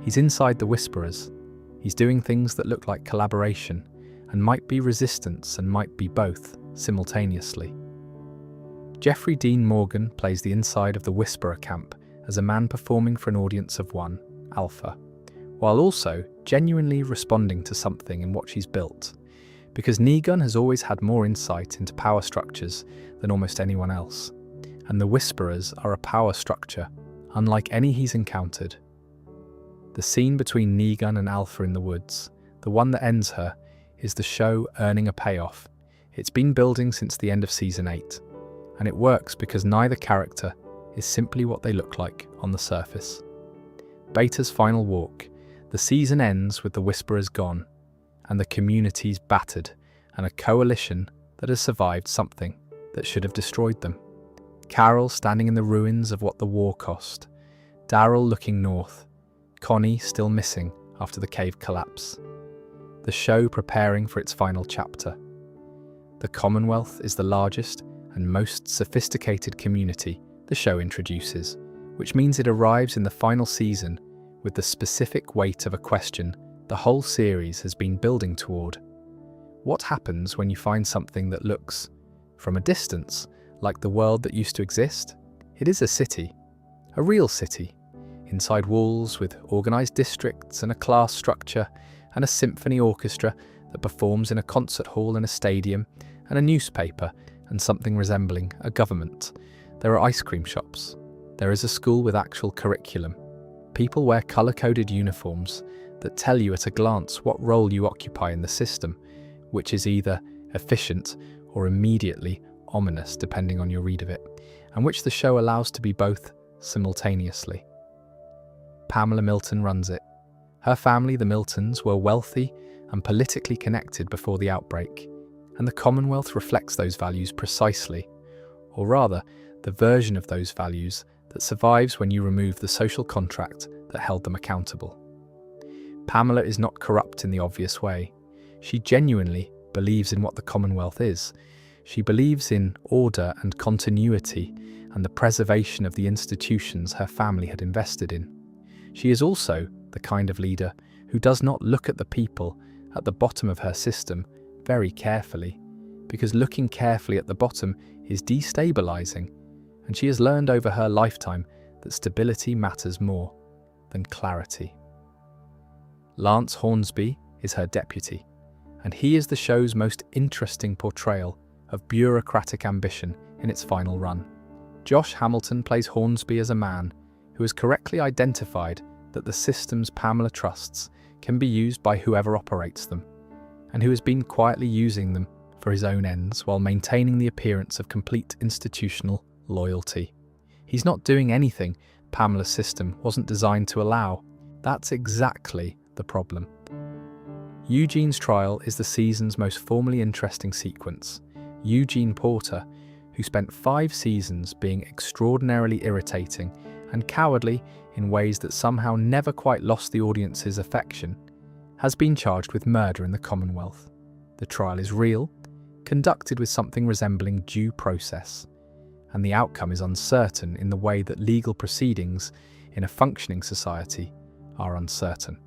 He's inside the Whisperers. He's doing things that look like collaboration, and might be resistance and might be both, simultaneously. Jeffrey Dean Morgan plays the inside of the Whisperer camp as a man performing for an audience of 1, Alpha, while also genuinely responding to something in what she's built, because Negan has always had more insight into power structures than almost anyone else, and the Whisperers are a power structure unlike any he's encountered. The scene between Negan and Alpha in the woods, the one that ends her, is the show earning a payoff. It's been building since the end of season 8, and it works because neither character is simply what they look like on the surface. Beta's final walk, the season ends with the Whisperers gone, and the community's battered, and a coalition that has survived something that should have destroyed them. Carol standing in the ruins of what the war cost, Daryl looking north, Connie still missing after the cave collapse. The show preparing for its final chapter. The Commonwealth is the largest and most sophisticated community the show introduces, which means it arrives in the final season with the specific weight of a question the whole series has been building toward. What happens when you find something that looks, from a distance, like the world that used to exist? It is a city, a real city, inside walls with organised districts and a class structure and a symphony orchestra that performs in a concert hall and a stadium and a newspaper and something resembling a government. There are ice cream shops. There is a school with actual curriculum. People wear colour-coded uniforms that tell you at a glance what role you occupy in the system, which is either efficient or immediately ominous depending on your read of it, and which the show allows to be both simultaneously. Pamela Milton runs it. Her family, the Miltons, were wealthy and politically connected before the outbreak, and the Commonwealth reflects those values precisely, or rather, the version of those values that survives when you remove the social contract that held them accountable. Pamela is not corrupt in the obvious way. She genuinely believes in what the Commonwealth is. She believes in order and continuity and the preservation of the institutions her family had invested in. She is also the kind of leader who does not look at the people at the bottom of her system very carefully, because looking carefully at the bottom is destabilizing, and she has learned over her lifetime that stability matters more than clarity. Lance Hornsby is her deputy, and he is the show's most interesting portrayal of bureaucratic ambition in its final run. Josh Hamilton plays Hornsby as a man who has correctly identified that the systems Pamela trusts can be used by whoever operates them, and who has been quietly using them for his own ends while maintaining the appearance of complete institutional loyalty. He's not doing anything Pamela's system wasn't designed to allow. That's exactly the problem. Eugene's trial is the season's most formally interesting sequence. Eugene Porter, who spent 5 seasons being extraordinarily irritating and cowardly in ways that somehow never quite lost the audience's affection, has been charged with murder in the Commonwealth. The trial is real, conducted with something resembling due process, and the outcome is uncertain in the way that legal proceedings in a functioning society are uncertain.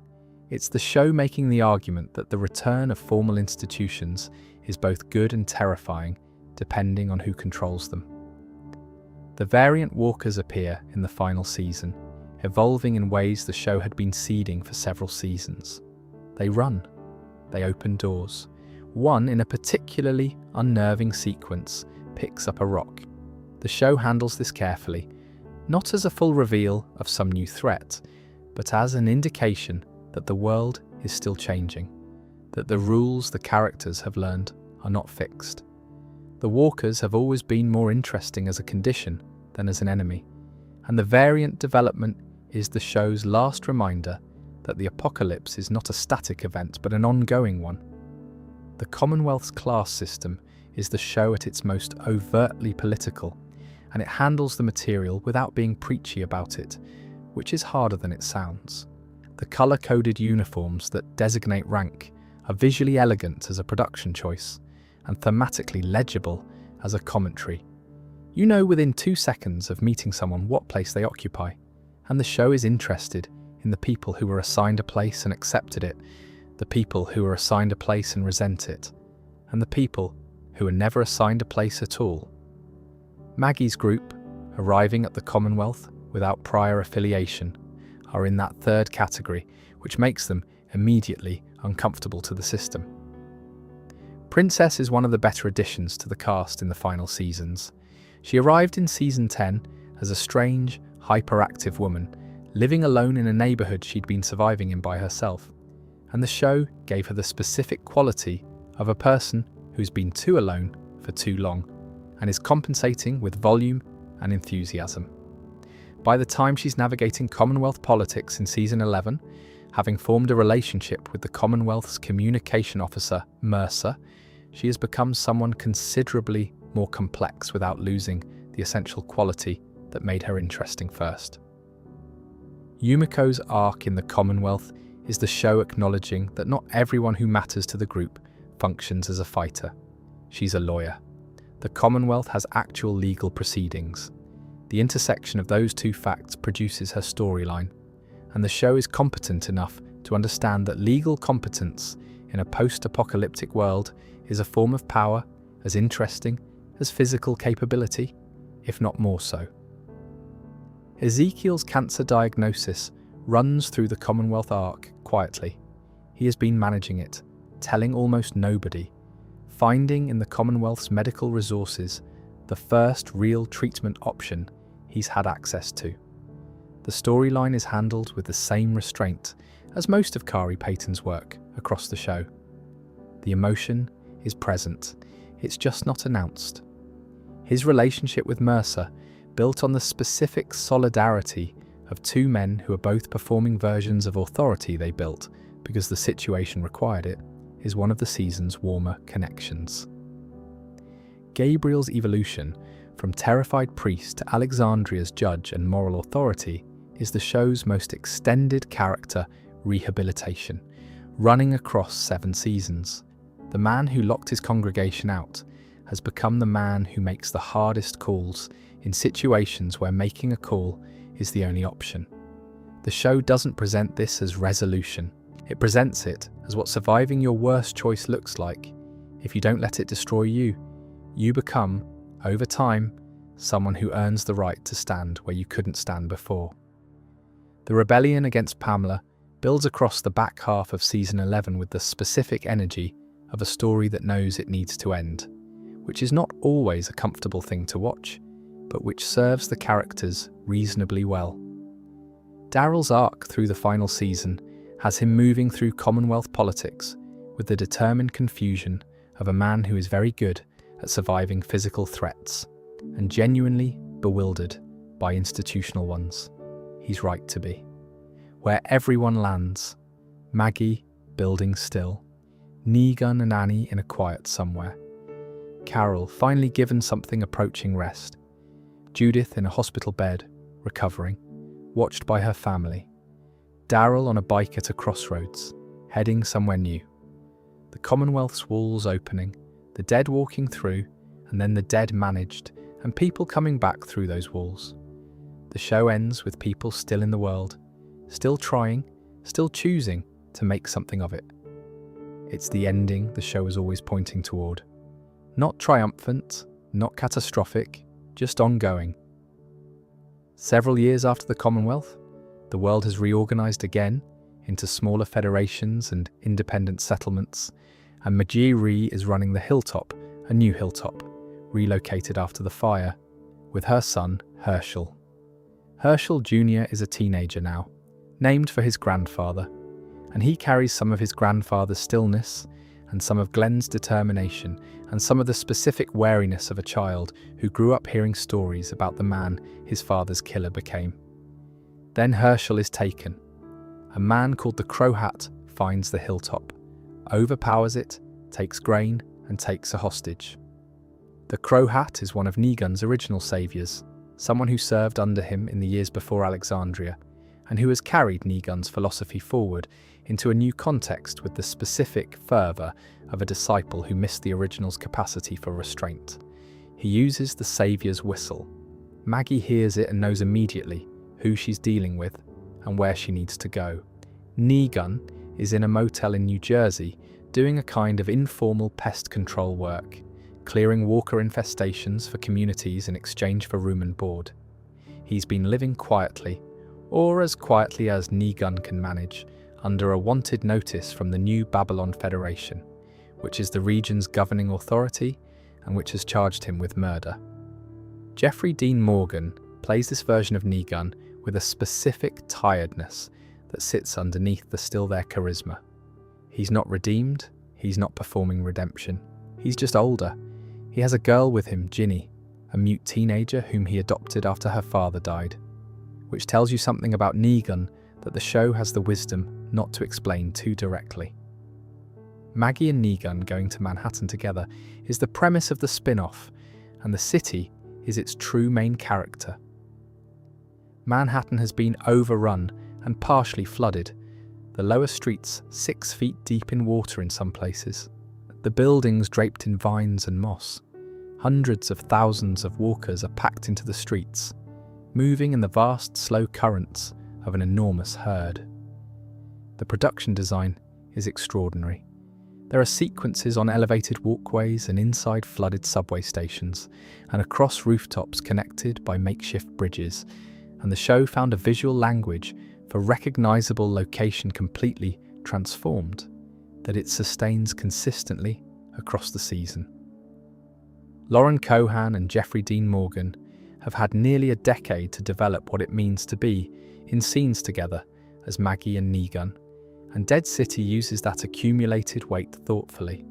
It's the show making the argument that the return of formal institutions is both good and terrifying, depending on who controls them. The variant walkers appear in the final season, evolving in ways the show had been seeding for several seasons. They run. They open doors. One, in a particularly unnerving sequence, picks up a rock. The show handles this carefully, not as a full reveal of some new threat, but as an indication that the world is still changing, that the rules the characters have learned are not fixed. The walkers have always been more interesting as a condition than as an enemy, and the variant development is the show's last reminder that the apocalypse is not a static event but an ongoing one. The Commonwealth's class system is the show at its most overtly political, and it handles the material without being preachy about it, which is harder than it sounds. The colour-coded uniforms that designate rank are visually elegant as a production choice, and thematically legible as a commentary. You know within 2 seconds of meeting someone what place they occupy, and the show is interested in the people who were assigned a place and accepted it, the people who were assigned a place and resent it, and the people who were never assigned a place at all. Maggie's group, arriving at the Commonwealth without prior affiliation, are in that third category, which makes them immediately uncomfortable to the system. Princess is one of the better additions to the cast in the final seasons. She arrived in season 10 as a strange, hyperactive woman, living alone in a neighbourhood she'd been surviving in by herself, and the show gave her the specific quality of a person who's been too alone for too long, and is compensating with volume and enthusiasm. By the time she's navigating Commonwealth politics in season 11, having formed a relationship with the Commonwealth's communication officer, Mercer, she has become someone considerably more complex without losing the essential quality that made her interesting first. Yumiko's arc in the Commonwealth is the show acknowledging that not everyone who matters to the group functions as a fighter. She's a lawyer. The Commonwealth has actual legal proceedings. The intersection of those two facts produces her storyline, and the show is competent enough to understand that legal competence in a post-apocalyptic world is a form of power as interesting as physical capability, if not more so. Ezekiel's cancer diagnosis runs through the Commonwealth arc quietly. He has been managing it, telling almost nobody, finding in the Commonwealth's medical resources the first real treatment option he's had access to. The storyline is handled with the same restraint as most of Kari Payton's work across the show. The emotion is present, it's just not announced. His relationship with Mercer, built on the specific solidarity of two men who are both performing versions of authority they built because the situation required it, is one of the season's warmer connections. Gabriel's evolution from terrified priest to Alexandria's judge and moral authority is the show's most extended character rehabilitation, running across 7 seasons. The man who locked his congregation out has become the man who makes the hardest calls in situations where making a call is the only option. The show doesn't present this as resolution. It presents it as what surviving your worst choice looks like. If you don't let it destroy you, you become, over time, someone who earns the right to stand where you couldn't stand before. The rebellion against Pamela builds across the back half of season 11 with the specific energy of a story that knows it needs to end, which is not always a comfortable thing to watch, but which serves the characters reasonably well. Daryl's arc through the final season has him moving through Commonwealth politics with the determined confusion of a man who is very good at surviving physical threats and genuinely bewildered by institutional ones. He's right to be. Where everyone lands, Maggie building still, Negan and Annie in a quiet somewhere, Carol finally given something approaching rest, Judith in a hospital bed, recovering, watched by her family, Daryl on a bike at a crossroads, heading somewhere new, the Commonwealth's walls opening, the dead walking through, and then the dead managed, and people coming back through those walls. The show ends with people still in the world, still trying, still choosing to make something of it. It's the ending the show is always pointing toward. Not triumphant, not catastrophic, just ongoing. Several years after the Commonwealth, the world has reorganized again into smaller federations and independent settlements, and Majiri is running the Hilltop, a new hilltop, relocated after the fire, with her son, Herschel. Herschel Jr. is a teenager now, named for his grandfather, and he carries some of his grandfather's stillness and some of Glenn's determination and some of the specific wariness of a child who grew up hearing stories about the man his father's killer became. Then Herschel is taken. A man called the Crow Hat finds the hilltop, overpowers it, takes grain, and takes a hostage. The Crow Hat is one of Negun's original saviours, someone who served under him in the years before Alexandria, and who has carried Negun's philosophy forward into a new context with the specific fervour of a disciple who missed the original's capacity for restraint. He uses the saviour's whistle. Maggie hears it and knows immediately who she's dealing with and where she needs to go. Negun is in a motel in New Jersey doing a kind of informal pest control work, clearing walker infestations for communities in exchange for room and board. He's been living quietly, or as quietly as Negun can manage, under a wanted notice from the New Babylon Federation, which is the region's governing authority and which has charged him with murder. Jeffrey Dean Morgan plays this version of Negun with a specific tiredness that sits underneath the still there charisma. He's not redeemed, he's not performing redemption, he's just older. He has a girl with him, Ginny, a mute teenager whom he adopted after her father died, which tells you something about Negun that the show has the wisdom not to explain too directly. Maggie and Negun going to Manhattan together is the premise of the spin-off, and the city is its true main character. Manhattan has been overrun and partially flooded, the lower streets 6 feet deep in water in some places, the buildings draped in vines and moss. Hundreds of thousands of walkers are packed into the streets, moving in the vast, slow currents of an enormous herd. The production design is extraordinary. There are sequences on elevated walkways and inside flooded subway stations, and across rooftops connected by makeshift bridges, and the show found a visual language for recognizable location completely transformed, that it sustains consistently across the season. Lauren Cohan and Jeffrey Dean Morgan have had nearly a decade to develop what it means to be in scenes together as Maggie and Negun, and Dead City uses that accumulated weight thoughtfully.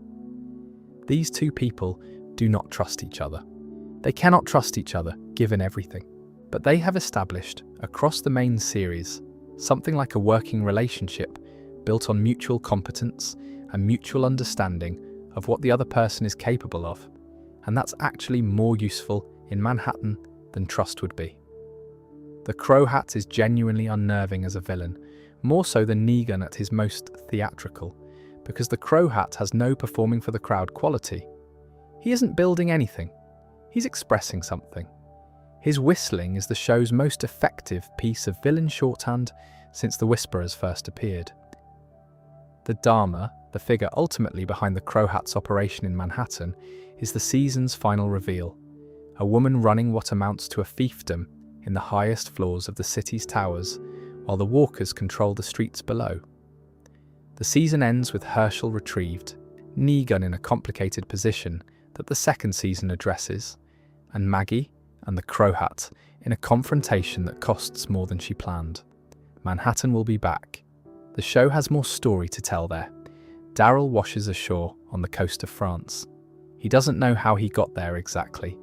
These two people do not trust each other. They cannot trust each other, given everything. But they have established, across the main series, something like a working relationship built on mutual competence and mutual understanding of what the other person is capable of, and that's actually more useful in Manhattan than trust would be. The Crow Hat is genuinely unnerving as a villain, more so than Negun at his most theatrical, because the Crow Hat has no performing for the crowd quality. He isn't building anything, he's expressing something. His whistling is the show's most effective piece of villain shorthand since the Whisperers first appeared. The Dharma, the figure ultimately behind the Crow Hat's operation in Manhattan, is the season's final reveal, a woman running what amounts to a fiefdom in the highest floors of the city's towers, while the walkers control the streets below. The season ends with Herschel retrieved, Negun in a complicated position that the second season addresses, and Maggie and the Crow Hat in a confrontation that costs more than she planned. Manhattan will be back. The show has more story to tell there. Daryl washes ashore on the coast of France. He doesn't know how he got there exactly.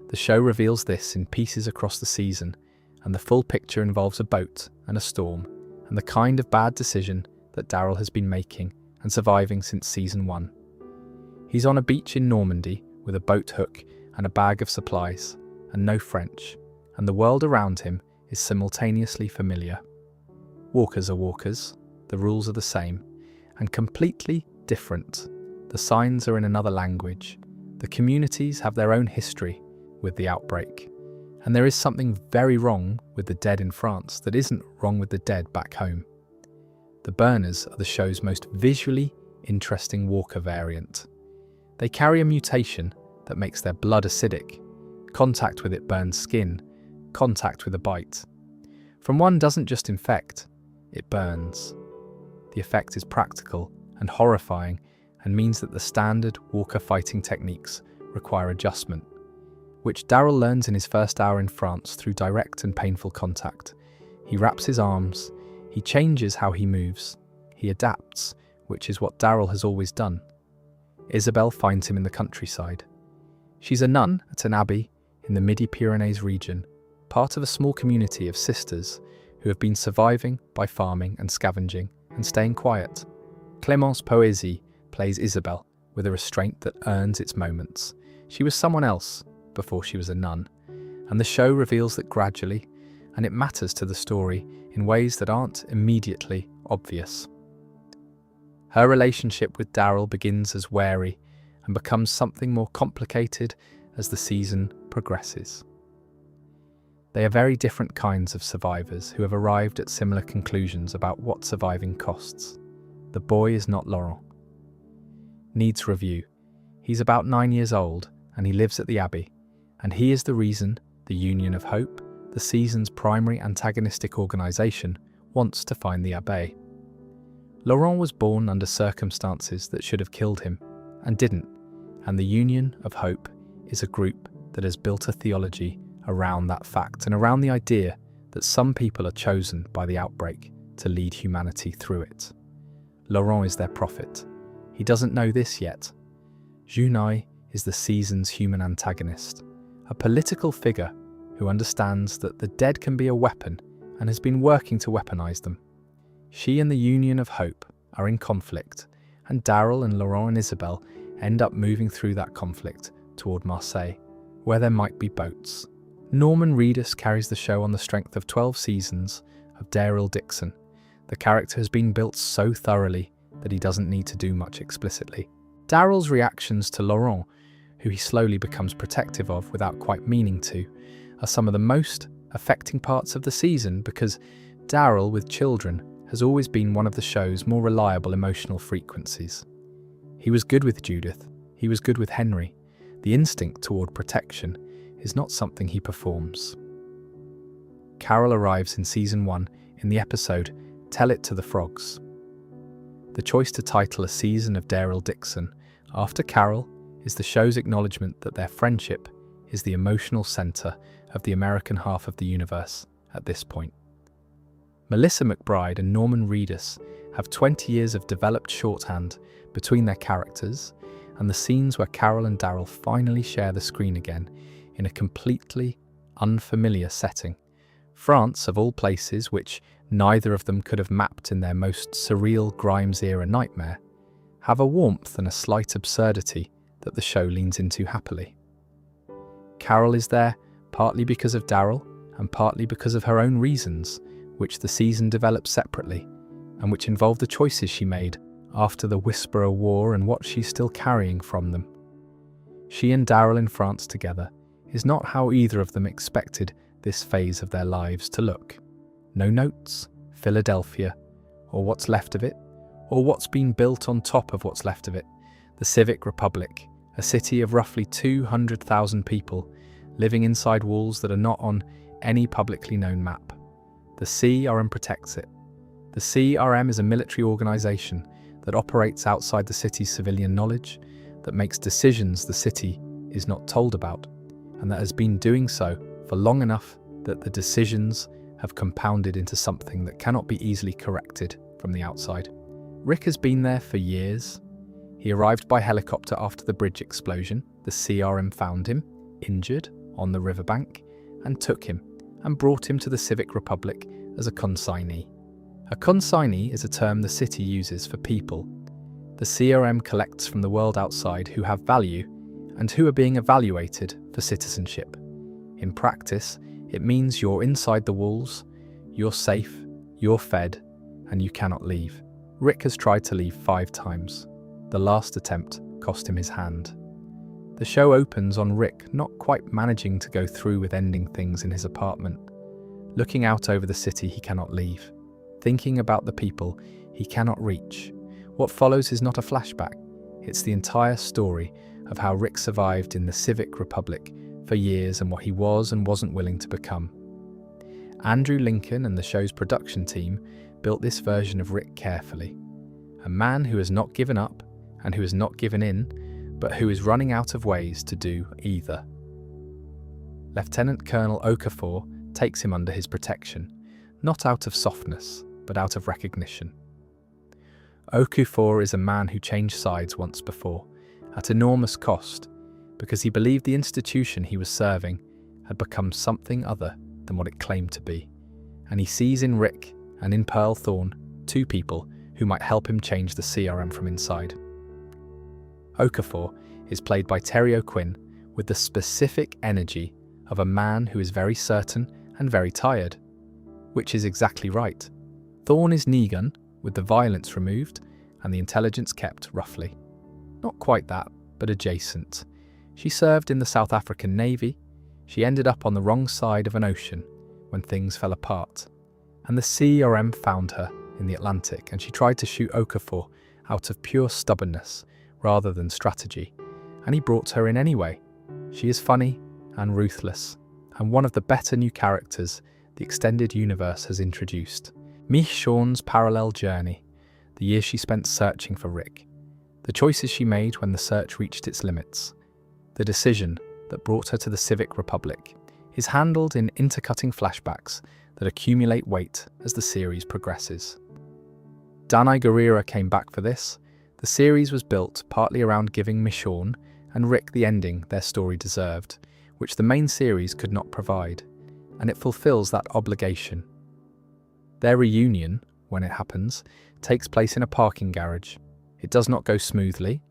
The show reveals this in pieces across the season, and the full picture involves a boat and a storm, and the kind of bad decision that Daryl has been making and surviving since season 1. He's on a beach in Normandy with a boat hook and a bag of supplies, and no French, and the world around him is simultaneously familiar. Walkers are walkers, the rules are the same, and completely different. The signs are in another language. The communities have their own history with the outbreak, and there is something very wrong with the dead in France that isn't wrong with the dead back home. The burners are the show's most visually interesting walker variant. They carry a mutation that makes their blood acidic. Contact with it burns skin, contact with a bite. From one doesn't just infect, it burns. The effect is practical and horrifying and means that the standard walker fighting techniques require adjustment, which Daryl learns in his first hour in France through direct and painful contact. He wraps his arms, he changes how he moves, he adapts, which is what Daryl has always done. Isabel finds him in the countryside. She's a nun at an abbey in the Midi-Pyrenees region, part of a small community of sisters who have been surviving by farming and scavenging and staying quiet. Clémence Poésy plays Isabel with a restraint that earns its moments. She was someone else before she was a nun, and the show reveals that gradually, and it matters to the story in ways that aren't immediately obvious. Her relationship with Daryl begins as wary and becomes something more complicated as the season progresses. They are very different kinds of survivors who have arrived at similar conclusions about what surviving costs. The boy is not Laurent. Needs review. He's about 9 years old and he lives at the Abbey, and he is the reason the Union of Hope, the season's primary antagonistic organisation, wants to find the Abbé. Laurent was born under circumstances that should have killed him, and didn't, and the Union of Hope is a group that has built a theology around that fact and around the idea that some people are chosen by the outbreak to lead humanity through it. Laurent is their prophet. He doesn't know this yet. Junai is the season's human antagonist, a political figure who understands that the dead can be a weapon and has been working to weaponize them. She and the Union of Hope are in conflict, and Daryl and Laurent and Isabel end up moving through that conflict toward Marseille, where there might be boats. Norman Reedus carries the show on the strength of 12 seasons of Daryl Dixon. The character has been built so thoroughly that he doesn't need to do much explicitly. Daryl's reactions to Laurent, who he slowly becomes protective of without quite meaning to, are some of the most affecting parts of the season, because Daryl with children has always been one of the show's more reliable emotional frequencies. He was good with Judith, he was good with Henry. The instinct toward protection is not something he performs. Carol arrives in season 1 in the episode Tell It to the Frogs. The choice to title a season of Daryl Dixon after Carol is the show's acknowledgement that their friendship is the emotional centre of the American half of the universe at this point. Melissa McBride and Norman Reedus have 20 years of developed shorthand between their characters, and the scenes where Carol and Daryl finally share the screen again in a completely unfamiliar setting. France, of all places, which neither of them could have mapped in their most surreal Grimes-era nightmare, have a warmth and a slight absurdity that the show leans into happily. Carol is there partly because of Daryl and partly because of her own reasons, which the season develops separately, and which involve the choices she made after the Whisperer War and what she's still carrying from them. She and Daryl in France together is not how either of them expected this phase of their lives to look. No notes, Philadelphia, or what's left of it, or what's been built on top of what's left of it. The Civic Republic, a city of roughly 200,000 people living inside walls that are not on any publicly known map. The CRM protects it. The CRM is a military organisation that operates outside the city's civilian knowledge, that makes decisions the city is not told about, and that has been doing so for long enough that the decisions have compounded into something that cannot be easily corrected from the outside. Rick has been there for years. He arrived by helicopter after the bridge explosion. The CRM found him, injured, on the riverbank, and took him and brought him to the Civic Republic as a consignee. A consignee is a term the city uses for people the CRM collects from the world outside who have value and who are being evaluated for citizenship. In practice, it means you're inside the walls, you're safe, you're fed, and you cannot leave. Rick has tried to leave 5 times. The last attempt cost him his hand. The show opens on Rick not quite managing to go through with ending things in his apartment, looking out over the city he cannot leave, thinking about the people he cannot reach. What follows is not a flashback, it's the entire story of how Rick survived in the Civic Republic for years and what he was and wasn't willing to become. Andrew Lincoln and the show's production team built this version of Rick carefully. A man who has not given up and who has not given in, but who is running out of ways to do either. Lieutenant Colonel Okafor takes him under his protection, not out of softness, but out of recognition. Okafor is a man who changed sides once before, at enormous cost, because he believed the institution he was serving had become something other than what it claimed to be, and he sees in Rick and in Pearl Thorne two people who might help him change the CRM from inside. Okafor is played by Terry O'Quinn with the specific energy of a man who is very certain and very tired, which is exactly right. Thorne is Negan, with the violence removed and the intelligence kept roughly. Not quite that, but adjacent. She served in the South African Navy. She ended up on the wrong side of an ocean when things fell apart, and the CRM found her in the Atlantic, and she tried to shoot Okafor out of pure stubbornness rather than strategy, and he brought her in anyway. She is funny and ruthless, and one of the better new characters the extended universe has introduced. Michonne's parallel journey, the years she spent searching for Rick, the choices she made when the search reached its limits, the decision that brought her to the Civic Republic, is handled in intercutting flashbacks that accumulate weight as the series progresses. Danai Gurira came back for this. The series was built partly around giving Michonne and Rick the ending their story deserved, which the main series could not provide, and it fulfills that obligation. Their reunion, when it happens, takes place in a parking garage. It does not go smoothly.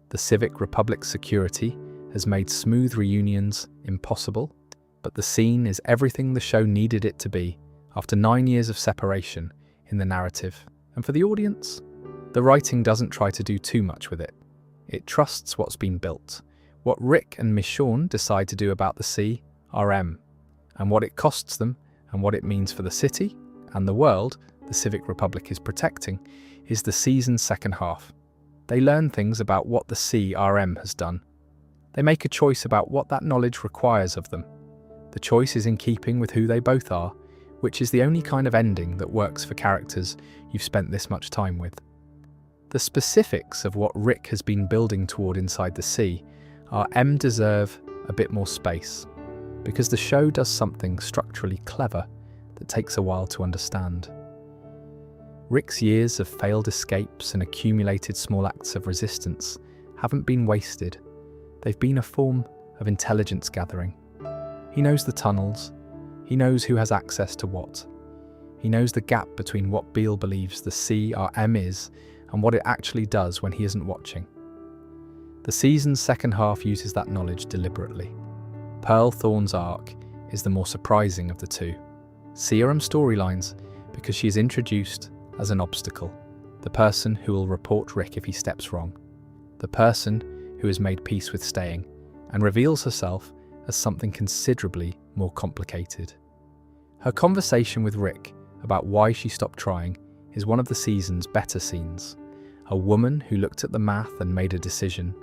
The Civic Republic security has made smooth reunions impossible, but the scene is everything the show needed it to be after 9 years of separation in the narrative. And for the audience, the writing doesn't try to do too much with it. It trusts what's been built, what Rick and Michonne decide to do about the CRM, and what it costs them and what it means for the city and the world the Civic Republic is protecting is the season's second half. They learn things about what the CRM has done. They make a choice about what that knowledge requires of them. The choice is in keeping with who they both are, which is the only kind of ending that works for characters you've spent this much time with. The specifics of what Rick has been building toward inside the sea are deserve a bit more space, because the show does something structurally clever that takes a while to understand. Rick's years of failed escapes and accumulated small acts of resistance haven't been wasted. They've been a form of intelligence gathering. He knows the tunnels. He knows who has access to what. He knows the gap between what Beale believes the CRM is and what it actually does when he isn't watching. The season's second half uses that knowledge deliberately. Pearl Thorne's arc is the more surprising of the two. CRM storylines because she is introduced as an obstacle, the person who will report Rick if he steps wrong, the person who has made peace with staying, and reveals herself as something considerably more complicated. Her conversation with Rick about why she stopped trying is one of the season's better scenes. A woman who looked at the math and made a decision,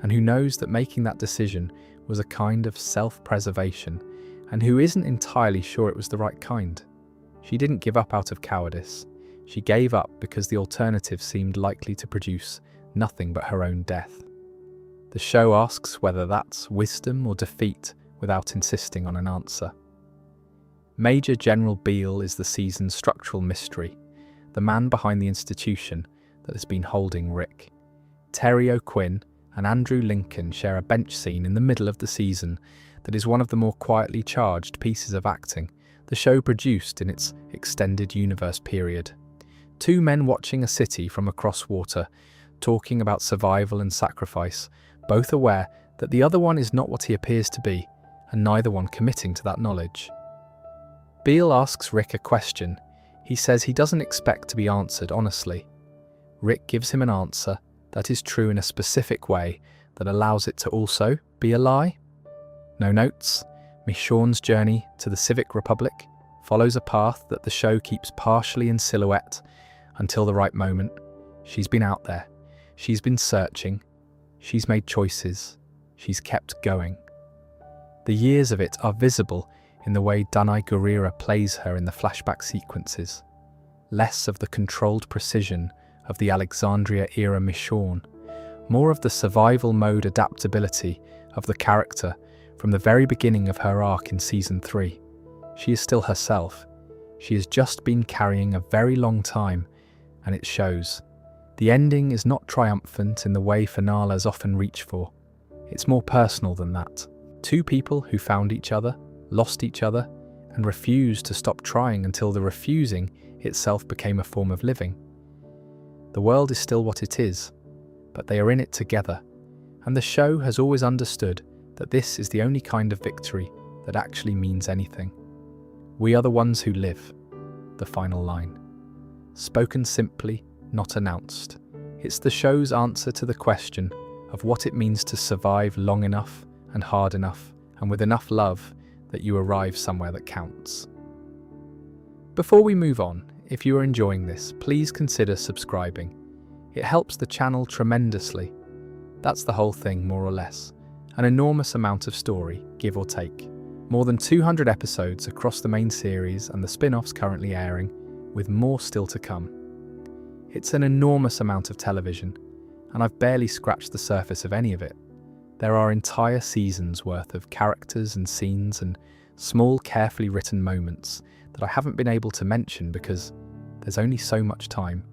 and who knows that making that decision was a kind of self-preservation, and who isn't entirely sure it was the right kind. She didn't give up out of cowardice. She gave up because the alternative seemed likely to produce nothing but her own death. The show asks whether that's wisdom or defeat without insisting on an answer. Major General Beale is the season's structural mystery, the man behind the institution that has been holding Rick. Terry O'Quinn and Andrew Lincoln share a bench scene in the middle of the season that is one of the more quietly charged pieces of acting the show produced in its extended universe period. Two men watching a city from across water, talking about survival and sacrifice, both aware that the other one is not what he appears to be, and neither one committing to that knowledge. Beale asks Rick a question he says he doesn't expect to be answered honestly. Rick gives him an answer that is true in a specific way that allows it to also be a lie. No notes. Michonne's journey to the Civic Republic follows a path that the show keeps partially in silhouette until the right moment. She's been out there. She's been searching. She's made choices. She's kept going. The years of it are visible in the way Danai Gurira plays her in the flashback sequences. Less of the controlled precision of the Alexandria-era Michonne, more of the survival mode adaptability of the character from the very beginning of her arc in Season 3. She is still herself. She has just been carrying a very long time, and it shows. The ending is not triumphant in the way finales often reach for. It's more personal than that. Two people who found each other, lost each other, and refused to stop trying until the refusing itself became a form of living. The world is still what it is, but they are in it together, and the show has always understood that this is the only kind of victory that actually means anything. We are the ones who live. The final line. Spoken simply, not announced. It's the show's answer to the question of what it means to survive long enough and hard enough and with enough love that you arrive somewhere that counts. Before we move on, if you are enjoying this, please consider subscribing. It helps the channel tremendously. That's the whole thing, more or less. An enormous amount of story, give or take. More than 200 episodes across the main series and the spin-offs currently airing, with more still to come. It's an enormous amount of television, and I've barely scratched the surface of any of it. There are entire seasons worth of characters and scenes and small, carefully written moments that I haven't been able to mention because there's only so much time,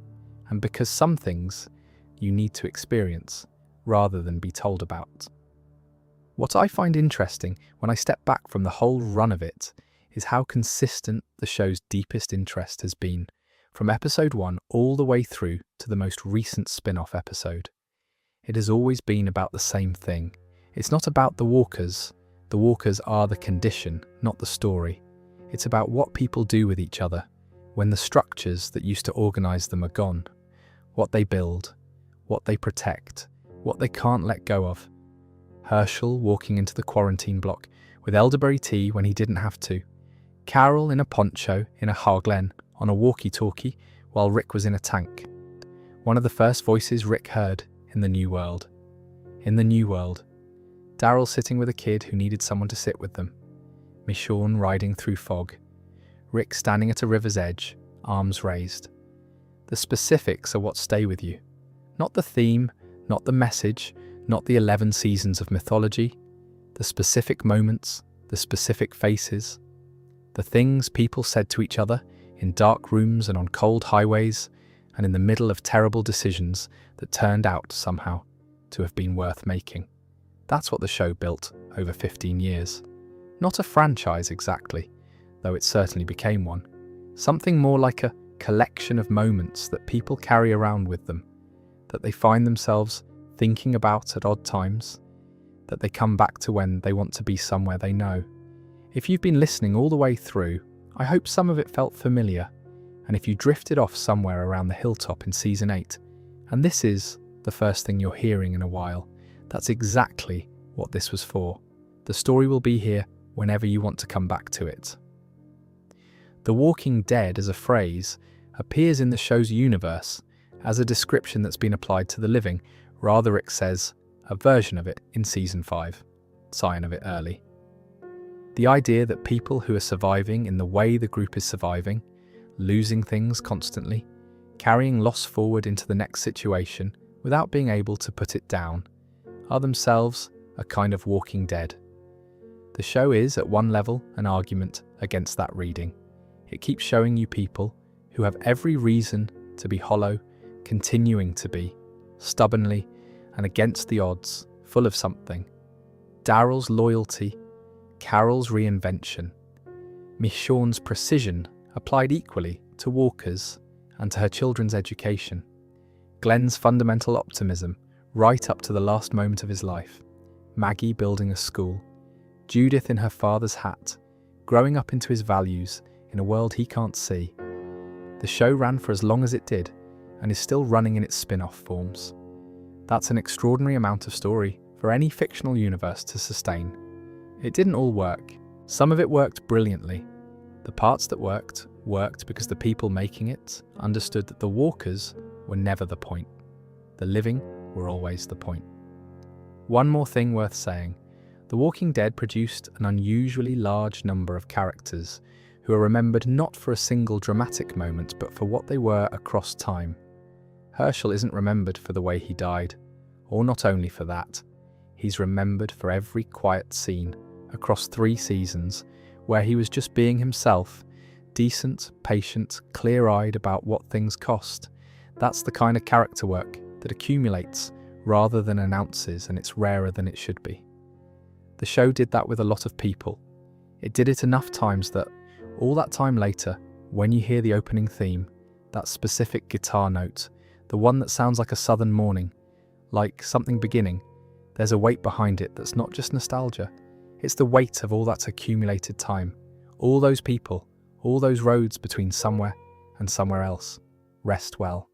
and because some things you need to experience rather than be told about. What I find interesting when I step back from the whole run of it is how consistent the show's deepest interest has been, from episode 1 all the way through to the most recent spin-off episode. It has always been about the same thing. It's not about the walkers. The walkers are the condition, not the story. It's about what people do with each other when the structures that used to organise them are gone. What they build, what they protect, what they can't let go of. Herschel walking into the quarantine block with elderberry tea when he didn't have to. Carol in a poncho in a Harglen on a walkie-talkie while Rick was in a tank. One of the first voices Rick heard in the New World. In the New World, Daryl sitting with a kid who needed someone to sit with them. Michonne riding through fog. Rick standing at a river's edge, arms raised. The specifics are what stay with you. Not the theme, not the message, not the 11 seasons of mythology. The specific moments, the specific faces. The things people said to each other in dark rooms and on cold highways and in the middle of terrible decisions that turned out somehow to have been worth making. That's what the show built over 15 years. Not a franchise exactly, though it certainly became one. Something more like a collection of moments that people carry around with them, that they find themselves thinking about at odd times, that they come back to when they want to be somewhere they know. If you've been listening all the way through, I hope some of it felt familiar, and if you drifted off somewhere around the hilltop in Season 8, and this is the first thing you're hearing in a while, that's exactly what this was for. The story will be here whenever you want to come back to it. The Walking Dead as a phrase appears in the show's universe as a description that's been applied to the living. Rather, it says a version of it in Season 5, sign of it early. The idea that people who are surviving in the way the group is surviving, losing things constantly, carrying loss forward into the next situation without being able to put it down, are themselves a kind of walking dead. The show is, at one level, an argument against that reading. It keeps showing you people who have every reason to be hollow, continuing to be, stubbornly and against the odds, full of something. Daryl's loyalty, Carol's reinvention, Michonne's precision applied equally to Walker's and to her children's education, Glenn's fundamental optimism right up to the last moment of his life, Maggie building a school, Judith in her father's hat, growing up into his values in a world he can't see. The show ran for as long as it did and is still running in its spin-off forms. That's an extraordinary amount of story for any fictional universe to sustain. It didn't all work. Some of it worked brilliantly. The parts that worked because the people making it understood that the walkers were never the point. The living were always the point. One more thing worth saying. The Walking Dead produced an unusually large number of characters who are remembered not for a single dramatic moment but for what they were across time. Herschel isn't remembered for the way he died, or not only for that. He's remembered for every quiet scene across 3 seasons where he was just being himself, decent, patient, clear-eyed about what things cost. That's the kind of character work that accumulates rather than announces, and it's rarer than it should be. The show did that with a lot of people. It did it enough times that all that time later, when you hear the opening theme, that specific guitar note, the one that sounds like a southern morning, like something beginning, there's a weight behind it that's not just nostalgia. It's the weight of all that accumulated time, all those people, all those roads between somewhere and somewhere else. Rest well.